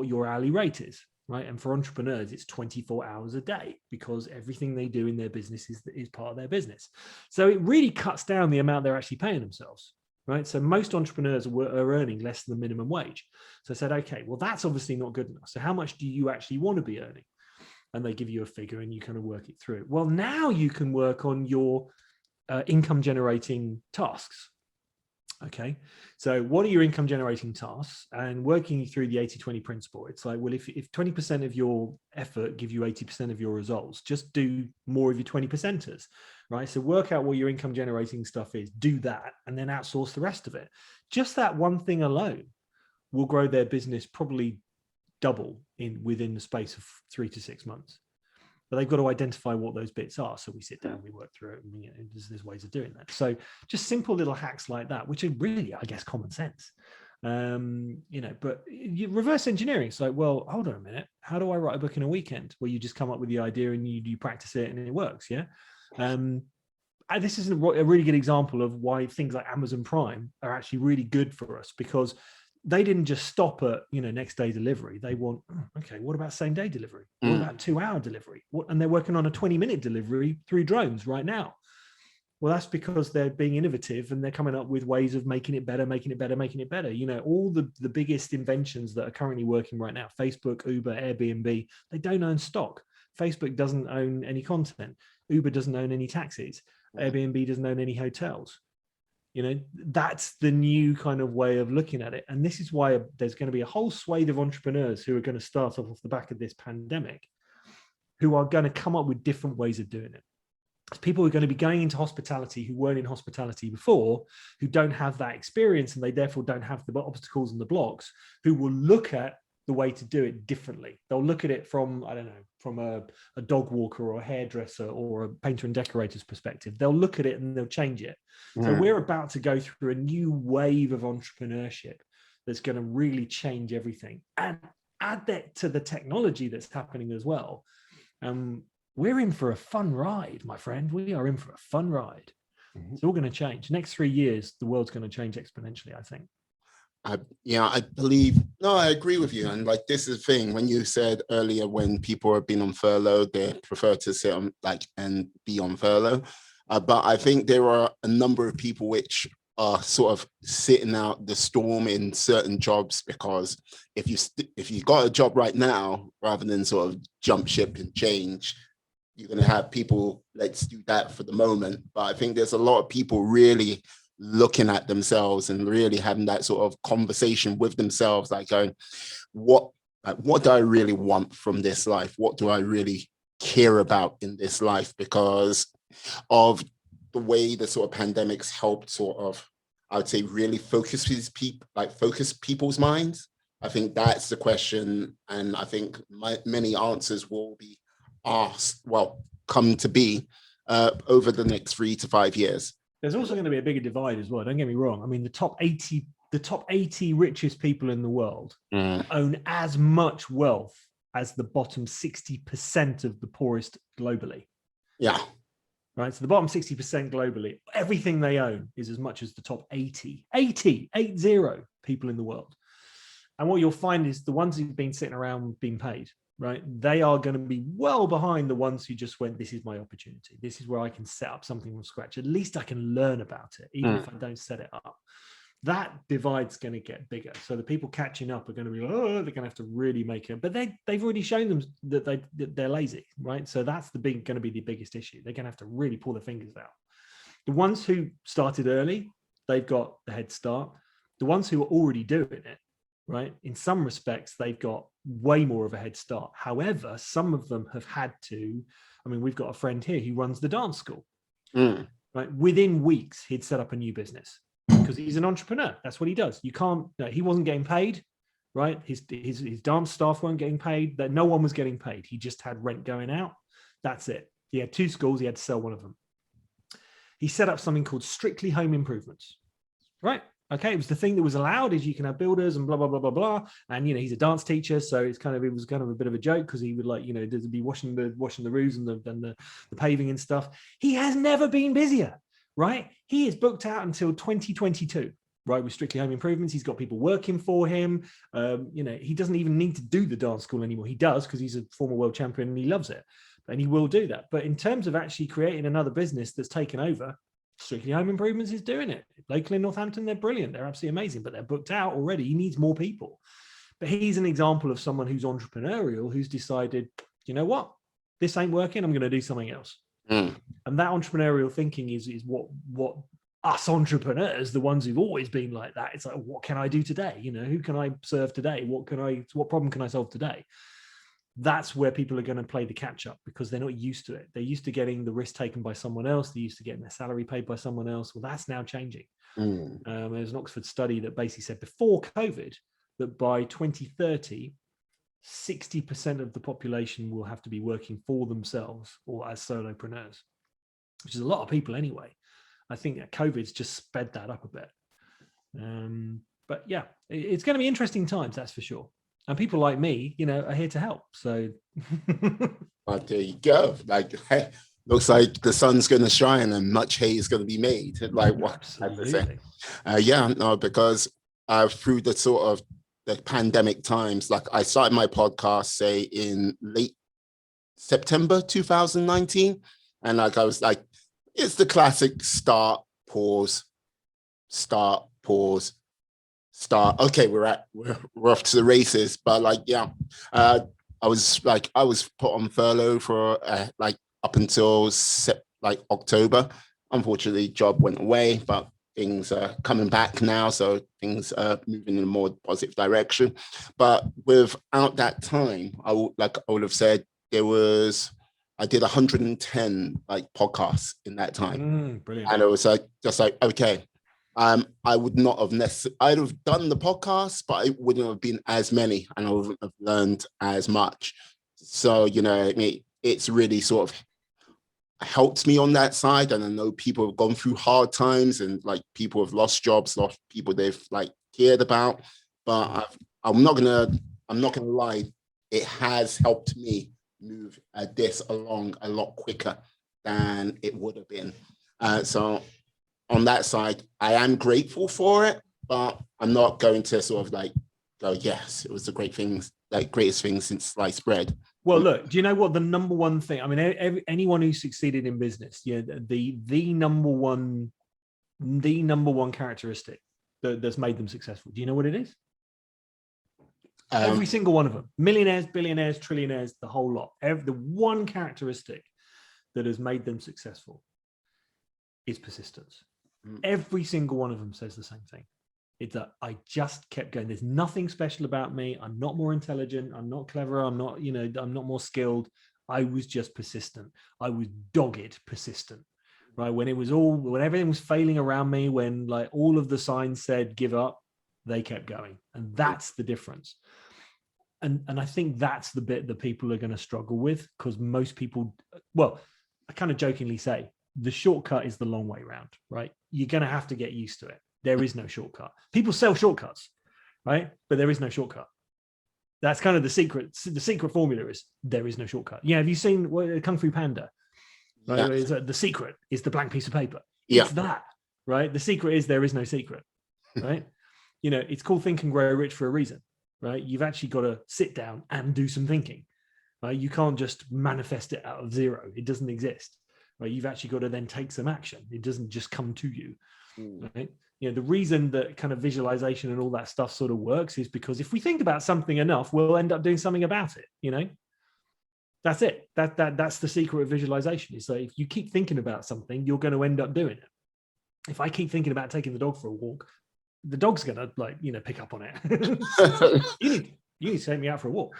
your hourly rate is. Right. And for entrepreneurs, it's 24 hours a day because everything they do in their business is part of their business. So it really cuts down the amount they're actually paying themselves. Right. So most entrepreneurs are earning less than the minimum wage. So I said, OK, well, that's obviously not good enough. So how much do you actually want to be earning? And they give you a figure and you kind of work it through. Well, now you can work on your income generating tasks. Okay, so what are your income generating tasks? And working through the 80-20 principle, it's like, well, if 20% of your effort give you 80% of your results, just do more of your 20%ers, right? So work out what your income generating stuff is, do that, and then outsource the rest of it. Just that one thing alone will grow their business probably double within the space of 3 to 6 months. But they've got to identify what those bits are. So we sit down, we work through it, and there's ways of doing that. So just simple little hacks like that, which are really, I guess, common sense. But you reverse engineering. It's like, well, hold on a minute. How do I write a book in a weekend? Well, you just come up with the idea and you practice it and it works. Yeah. This is a really good example of why things like Amazon Prime are actually really good for us, because they didn't just stop at, next day delivery. They want, okay, what about same day delivery? What about 2-hour delivery? And they're working on a 20-minute delivery through drones right now. Well, that's because they're being innovative and they're coming up with ways of making it better. All the biggest inventions that are currently working right now, Facebook, Uber, Airbnb, they don't own stock. Facebook doesn't own any content. Uber doesn't own any taxis. Airbnb doesn't own any hotels. You know, that's the new kind of way of looking at it. And this is why there's going to be a whole swathe of entrepreneurs who are going to start off the back of this pandemic, who are going to come up with different ways of doing it. People who are going to be going into hospitality who weren't in hospitality before, who don't have that experience, and they therefore don't have the obstacles and the blocks, who will look at the way to do it differently. They'll look at it from, I don't know, from a dog walker or a hairdresser or a painter and decorator's perspective. They'll look at it and they'll change it. So we're about to go through a new wave of entrepreneurship that's going to really change everything. And add that to the technology that's happening as well. We're in for a fun ride, my friend. We are in for a fun ride. It's all going to change. Next 3 years, the world's going to change exponentially, I think. I agree with you. And like, this is the thing, when you said earlier, when people have been on furlough, they prefer to sit on and be on furlough. But I think there are a number of people which are sort of sitting out the storm in certain jobs, because if you got a job right now, rather than sort of jump ship and change, you're going to have people, let's do that for the moment. But I think there's a lot of people really looking at themselves and really having that sort of conversation with themselves, like going, what do I really want from this life? What do I really care about in this life? Because of the way the sort of pandemics helped sort of, I would say, really focus people's minds. I think that's the question. And I think many answers will be come to be over the next 3 to 5 years. There's also going to be a bigger divide as well. Don't get me wrong. I mean, the top 80 richest people in the world own as much wealth as the bottom 60% of the poorest globally. Yeah. Right. So the bottom 60% globally, everything they own is as much as the top 80 people in the world. And what you'll find is the ones who've been sitting around being paid, right, they are going to be well behind the ones who just went, this is my opportunity. This is where I can set up something from scratch. At least I can learn about it, even if I don't set it up. That divide's going to get bigger. So the people catching up are going to be, they're going to have to really make it. But they've already shown them that they're lazy, right? So that's going to be the biggest issue. They're going to have to really pull their fingers out. The ones who started early, they've got the head start. The ones who are already doing it, right, in some respects, they've got way more of a head start. However, some of them have had to, I mean, we've got a friend here who runs the dance school, right? Within weeks, he'd set up a new business because he's an entrepreneur. That's what he does. He wasn't getting paid, right? His dance staff weren't getting paid. That no one was getting paid. He just had rent going out. That's it. He had 2 schools. He had to sell one of them. He set up something called Strictly Home Improvements, right? Okay, it was the thing that was allowed, is you can have builders and blah, blah, blah, blah, blah. And, he's a dance teacher. So it was kind of a bit of a joke, because he would be washing the roofs and the paving and stuff. He has never been busier, right? He is booked out until 2022, right? With Strictly Home Improvements. He's got people working for him. He doesn't even need to do the dance school anymore. He does, because he's a former world champion and he loves it. And he will do that. But in terms of actually creating another business that's taken over, Strictly Home Improvements is doing it. Local in Northampton, they're brilliant. They're absolutely amazing, but they're booked out already. He needs more people. But he's an example of someone who's entrepreneurial, who's decided, you know what, this ain't working. I'm going to do something else. And that entrepreneurial thinking is what us entrepreneurs, the ones who've always been like that, it's like, what can I do today? Who can I serve today? What problem can I solve today? That's where people are going to play the catch up, because they're not used to it. They're used to getting the risk taken by someone else. They're used to getting their salary paid by someone else. Well, that's now changing. There's an Oxford study that basically said before COVID that by 2030, 60% of the population will have to be working for themselves or as solopreneurs, which is a lot of people anyway. I think that COVID's just sped that up a bit. But yeah, it's going to be interesting times, that's for sure. And people like me, are here to help. So but there you go. Like, hey, looks like the sun's going to shine and much hay is going to be made. Like what? Absolutely. Because through the sort of the pandemic times, like I started my podcast, say in late September 2019, and like I was like, it's the classic start, pause, start, pause, start. Okay, we're off to the races. But like, I was put on furlough for like up until like October. Unfortunately, job went away, but things are coming back now, so things are moving in a more positive direction. But without that time, I would have said I did 110 like podcasts in that time, Brilliant. and it was like just like okay. I would not have necessarily. I'd have done the podcast, but it wouldn't have been as many, and I wouldn't have learned as much. So it's really sort of helped me on that side. And I know people have gone through hard times, and like people have lost jobs, lost people they've like cared about. But I'm not gonna lie, it has helped me move this along a lot quicker than it would have been. So on that side, I am grateful for it, but I'm not going to sort of like go, yes, it was the greatest thing since sliced bread. Well, look, do you know what the number one thing? I mean, anyone who's succeeded in business, the number one characteristic that's made them successful. Do you know what it is? Every single one of them, millionaires, billionaires, trillionaires, the whole lot. The one characteristic that has made them successful is persistence. Every single one of them says the same thing. It's that I just kept going. There's nothing special about me. I'm not more intelligent. I'm not clever. I'm not more skilled. I was just persistent. I was dogged persistent, right? When everything was failing around me, when like all of the signs said give up, they kept going. And that's the difference. And I think that's the bit that people are going to struggle with, because most people, well, I kind of jokingly say, the shortcut is the long way round, right? You're going to have to get used to it. There is no shortcut. People sell shortcuts, right? But there is no shortcut. That's kind of the secret. The secret formula is there is no shortcut. Yeah, have you seen Kung Fu Panda? Right? Yeah. The secret is the blank piece of paper. Yeah. It's that, right? The secret is there is no secret, right? It's called Think and Grow Rich for a reason, right? You've actually got to sit down and do some thinking, right? You can't just manifest it out of zero. It doesn't exist. Right, you've actually got to then take some action. It doesn't just come to you, right? The reason that kind of visualization and all that stuff sort of works is because if we think about something enough, we'll end up doing something about it. That's it. That's the secret of visualization. Is that if you keep thinking about something, you're going to end up doing it. If I keep thinking about taking the dog for a walk, the dog's going to pick up on it. you need to take me out for a walk.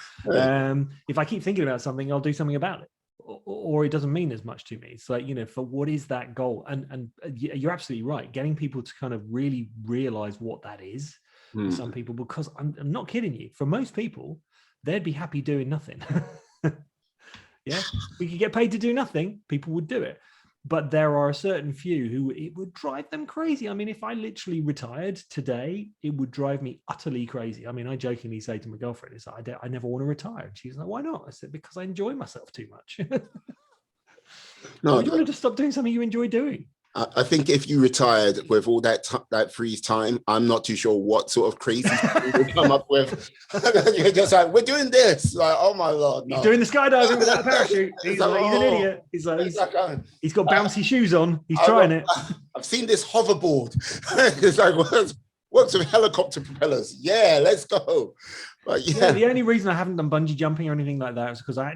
If I keep thinking about something, I'll do something about it. Or it doesn't mean as much to me. It's like, for what is that goal? And you're absolutely right. Getting people to kind of really realize what that is for some people, because I'm not kidding you. For most people, they'd be happy doing nothing. Yeah, we could get paid to do nothing. People would do it. But there are a certain few who it would drive them crazy. I mean, if I literally retired today, it would drive me utterly crazy. I mean, I jokingly say to my girlfriend, I never want to retire. And she's like, why not? I said, because I enjoy myself too much. No, you want to just stop doing something you enjoy doing. I think if you retired with all that free time, I'm not too sure what sort of crazy thing you'll come up with. You're just like, we're doing this. Like, oh my Lord. No. He's doing the skydiving without a parachute. He's an idiot. He's got bouncy shoes on. He's trying it. I've seen this hoverboard. It's like, works with helicopter propellers. Yeah, let's go. But yeah, the only reason I haven't done bungee jumping or anything like that is because a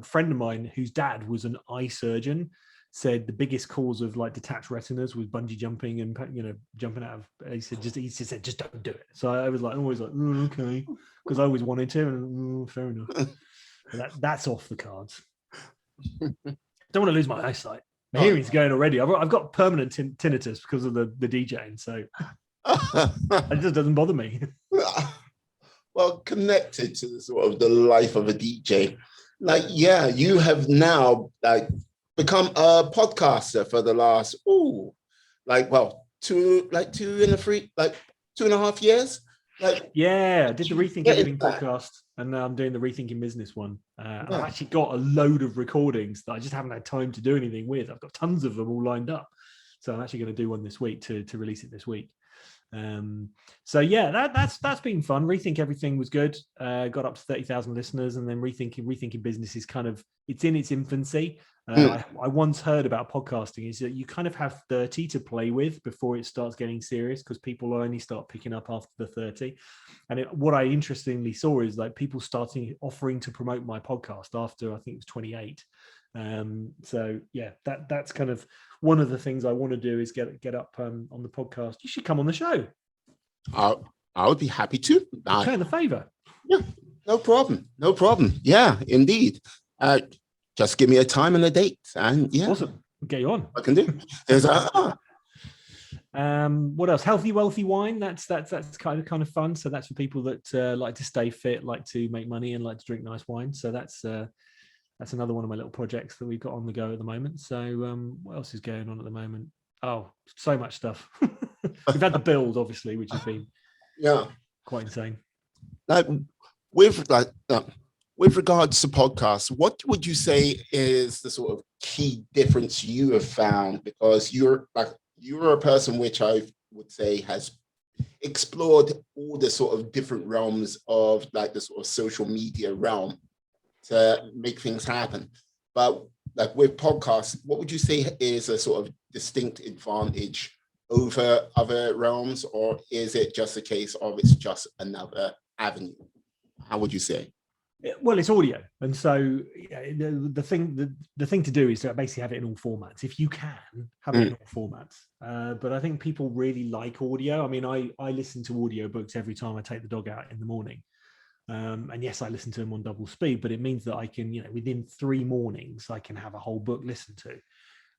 friend of mine whose dad was an eye surgeon said the biggest cause of like detached retinas was bungee jumping and jumping out of. He said just don't do it. So I was like always like okay, because I always wanted to, and fair enough. But that's off the cards. Don't want to lose my eyesight. My hearing's going already. I've got permanent tinnitus because of the DJing, so it just doesn't bother me. Well, connected to the sort of the life of a DJ, like you have now become a podcaster for the last 2.5 years. I did the Rethinking Living podcast, and now I'm doing the Rethinking Business one. I've actually got a load of recordings that I just haven't had time to do anything with. I've got tons of them all lined up, so I'm actually going to do one this week to release it this week. So yeah, that's been fun. Rethink Everything was good. Got up to 30,000 listeners, and then rethinking business is kind of, it's in its infancy. I once heard about podcasting is that you kind of have 30 to play with before it starts getting serious, because people only start picking up after the 30. And what I interestingly saw is like people offering to promote my podcast after, I think it was 28. So yeah, that's kind of one of the things I want to do is get up on the podcast. You should come on the show. I would be happy to. Return the favor. Yeah, no problem. Yeah, indeed. Just give me a time and a date, and yeah, awesome. We'll get you on. I can do. There's what else? Healthy, wealthy wine. That's kind of fun. So that's for people that like to stay fit, like to make money, and like to drink nice wine. So that's another one of my little projects that we've got on the go at the moment. So what else is going on at the moment? Oh, so much stuff. We've had the build, obviously, which has been quite insane. With regards to podcasts, what would you say is the sort of key difference you have found? Because you're a person which I would say has explored all the sort of different realms of like the sort of social media realm to make things happen. But like with podcasts, what would you say is a sort of distinct advantage over other realms, or is it just a case of it's just another avenue? How would you say? Well, it's audio, and so the thing to do is to basically have it in all formats. If you can have it in all formats, but I think people really like audio. I mean, I listen to audiobooks every time I take the dog out in the morning, and yes, I listen to them on double speed, but it means that I can, within 3 mornings, I can have a whole book listened to.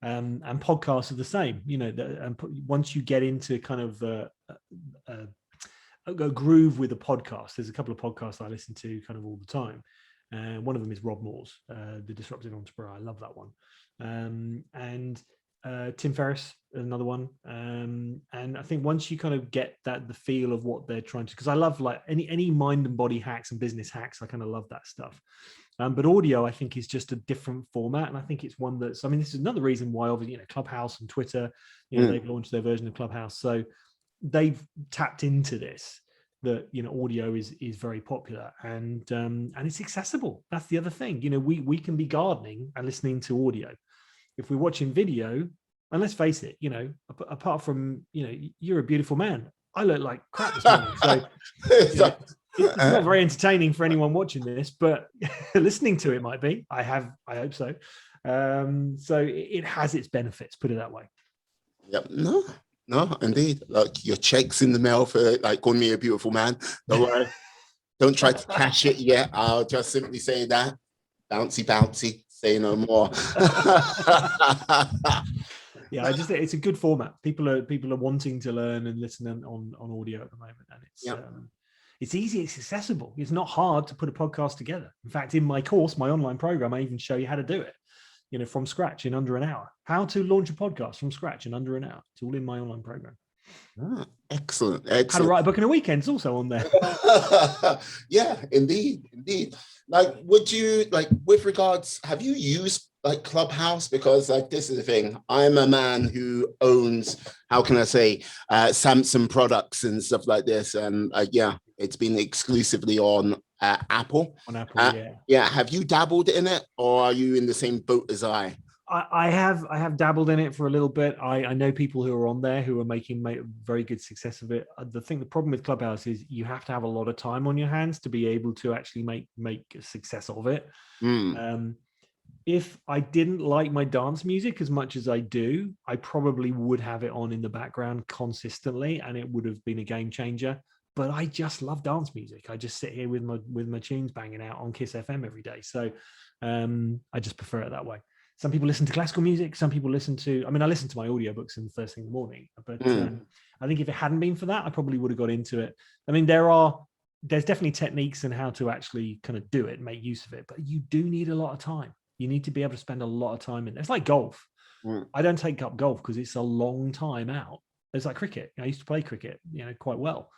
And podcasts are the same. And once you get into kind of a groove with a podcast, there's a couple of podcasts I listen to kind of all the time. One of them is Rob Moore's, The Disruptive Entrepreneur. I love that one. And Tim Ferriss, another one. And I think once you kind of get the feel of what they're trying to, because I love like any mind and body hacks and business hacks, I kind of love that stuff. But audio, I think, is just a different format. And I think it's one this is another reason why, obviously, Clubhouse and Twitter, they've launched their version of Clubhouse. So they've tapped into this, that, audio is very popular, and it's accessible. That's the other thing. We can be gardening and listening to audio. If we're watching video, and let's face it, apart from, you're a beautiful man, I look like crap this morning. So it's not very entertaining for anyone watching this, but listening to it might be. I hope so. So it has its benefits, put it that way. Yep. No, indeed. Like, your check's in the mail for like calling me a beautiful man. Don't worry. Don't try to cash it yet. I'll just simply say that. Bouncy, say no more. Yeah, it's a good format. People are wanting to learn and listen on audio at the moment, and it's easy, it's accessible. It's not hard to put a podcast together. In fact, in my course, my online program, I even show you how to do it, from scratch in under an hour. How to launch a podcast from scratch in under an hour. It's all in my online program. Excellent. How to write a book in a weekend is also on there. Yeah, indeed. Like, would you, like, with regards, have you used like Clubhouse? Because like, this is the thing, I'm a man who owns, how can I say, Samsung products and stuff like this, and it's been exclusively on Apple. On Apple, yeah. Have you dabbled in it, or are you in the same boat as I? I have dabbled in it for a little bit. I know people who are on there who are making very good success of it. The problem with Clubhouse is you have to have a lot of time on your hands to be able to actually make a success of it. If I didn't like my dance music as much as I do, I probably would have it on in the background consistently, and it would have been a game changer. But I just love dance music. I just sit here with my tunes banging out on Kiss FM every day. So I just prefer it that way. Some people listen to classical music. Some people listen to, I listen to my audiobooks in the first thing in the morning. But I think if it hadn't been for that, I probably would have got into it. There's definitely techniques in how to actually kind of do it, make use of it. But you do need a lot of time. You need to be able to spend a lot of time in it. It's like golf. I don't take up golf because it's a long time out. It's like cricket. I used to play cricket, quite well.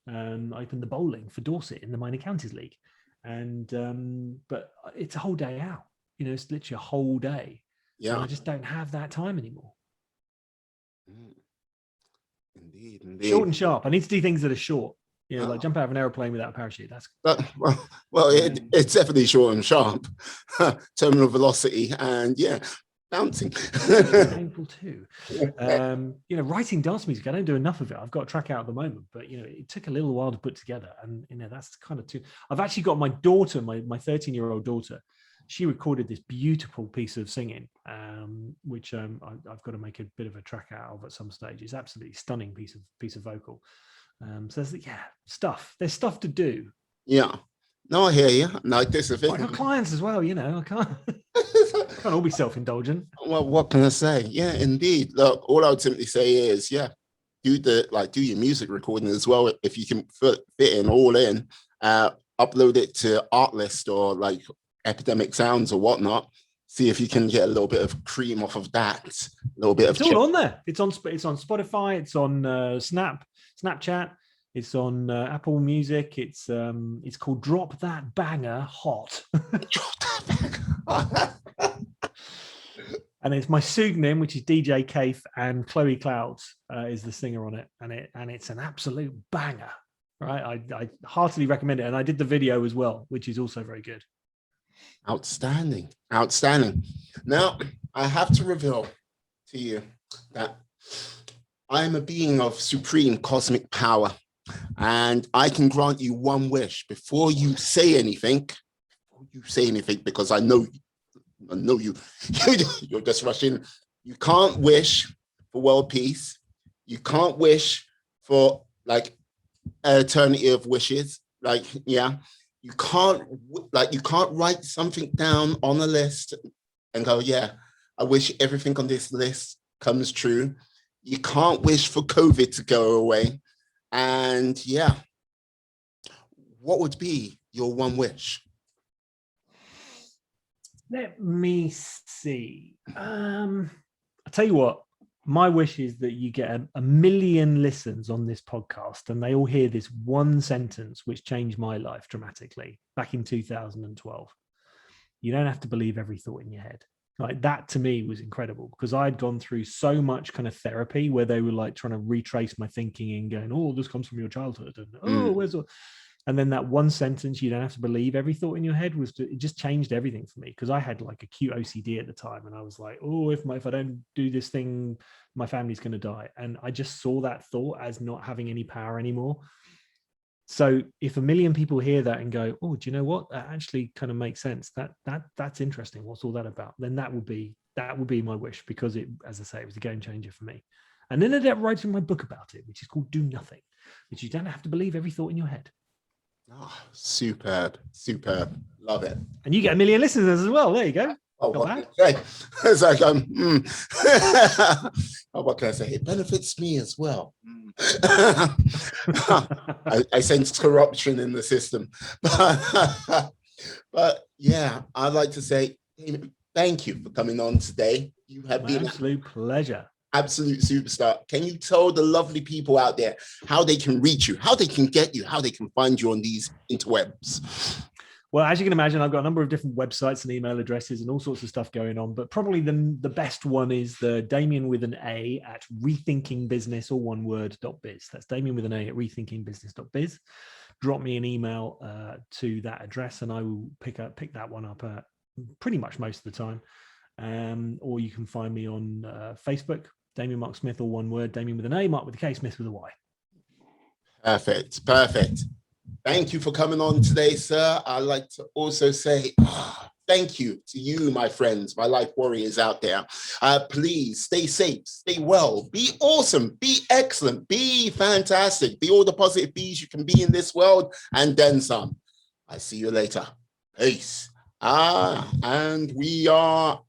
I opened the bowling for Dorset in the Minor Counties League. But it's a whole day out. It's literally a whole day. Yeah. And I just don't have that time anymore. Indeed, Short indeed. and sharp. I need to do things that are short. Like jump out of an airplane without a parachute. That's well, it's definitely short and sharp. Terminal velocity and bouncing. painful too. Writing dance music, I don't do enough of it. I've got a track out at the moment, but it took a little while to put together, and that's kind of too. I've actually got my daughter, my 13-year-old daughter. She recorded this beautiful piece of singing, which I've got to make a bit of a track out of at some stage. It's absolutely stunning piece of vocal. So there's stuff to do. Yeah. No, I hear you. No, this is it. I got clients as well, I can't all be self-indulgent. Well, what can I say? Yeah, indeed. Look, all I would simply say is, do your music recording as well. If you can fit in all in, upload it to Artlist or like Epidemic Sounds or whatnot. See if you can get a little bit of cream off of that. A little bit it's all on there. It's on Spotify. It's on Snapchat. It's on Apple Music. It's called Drop That Banger Hot. Drop that banger. And it's my pseudonym, which is DJ Kaif, and Chloe Clouds is the singer on it, and it's an absolute banger, right? I heartily recommend it, and I did the video as well, which is also very good. Outstanding. Now, I have to reveal to you that I am a being of supreme cosmic power, and I can grant you one wish before you say anything. Because I know you. You're just rushing. You can't wish for world peace. You can't wish for like an eternity of wishes. You can't write something down on a list and go, I wish everything on this list comes true. You can't wish for COVID to go away. And what would be your one wish? Let me see. I'll tell you what, my wish is that you get a million listens on this podcast and they all hear this one sentence which changed my life dramatically back in 2012. You don't have to believe every thought in your head. Like that to me was incredible because I'd gone through so much kind of therapy where they were like trying to retrace my thinking and going, oh, this comes from your childhood. And and then that one sentence, you don't have to believe every thought in your head, it just changed everything for me because I had like acute OCD at the time. And I was like, oh, if I don't do this thing, my family's going to die. And I just saw that thought as not having any power anymore. So if a million people hear that and go, oh, do you know what? That actually kind of makes sense. That's interesting. What's all that about? Then that would be my wish because it, as I say, it was a game changer for me. And then I ended up writing my book about it, which is called Do Nothing, which you don't have to believe every thought in your head. Oh, superb. Love it. And you get a million listeners as well. There you go. Oh, what can I say? It's like, what can I say? It benefits me as well. I sense corruption in the system. But I'd like to say thank you for coming on today. You have been an absolute pleasure. Absolute superstar. Can you tell the lovely people out there how they can reach you, how they can get you, how they can find you on these interwebs? Well, as you can imagine, I've got a number of different websites and email addresses and all sorts of stuff going on, but probably the best one is the Damian with an A at rethinkingbusiness, all one word, .biz. That's Damian with an A at rethinkingbusiness.biz. Drop me an email to that address and I will pick that one up pretty much most of the time. Or you can find me on Facebook, Damian Mark Smith, all one word, Damian with an A, Mark with a K, Smith with a Y. Perfect. Thank you for coming on today, sir. I'd like to also say thank you to you, my friends, my life warriors out there. Please stay safe, stay well, be awesome, be excellent, be fantastic, be all the positive bees you can be in this world, and then some. I see you later. Peace. And we are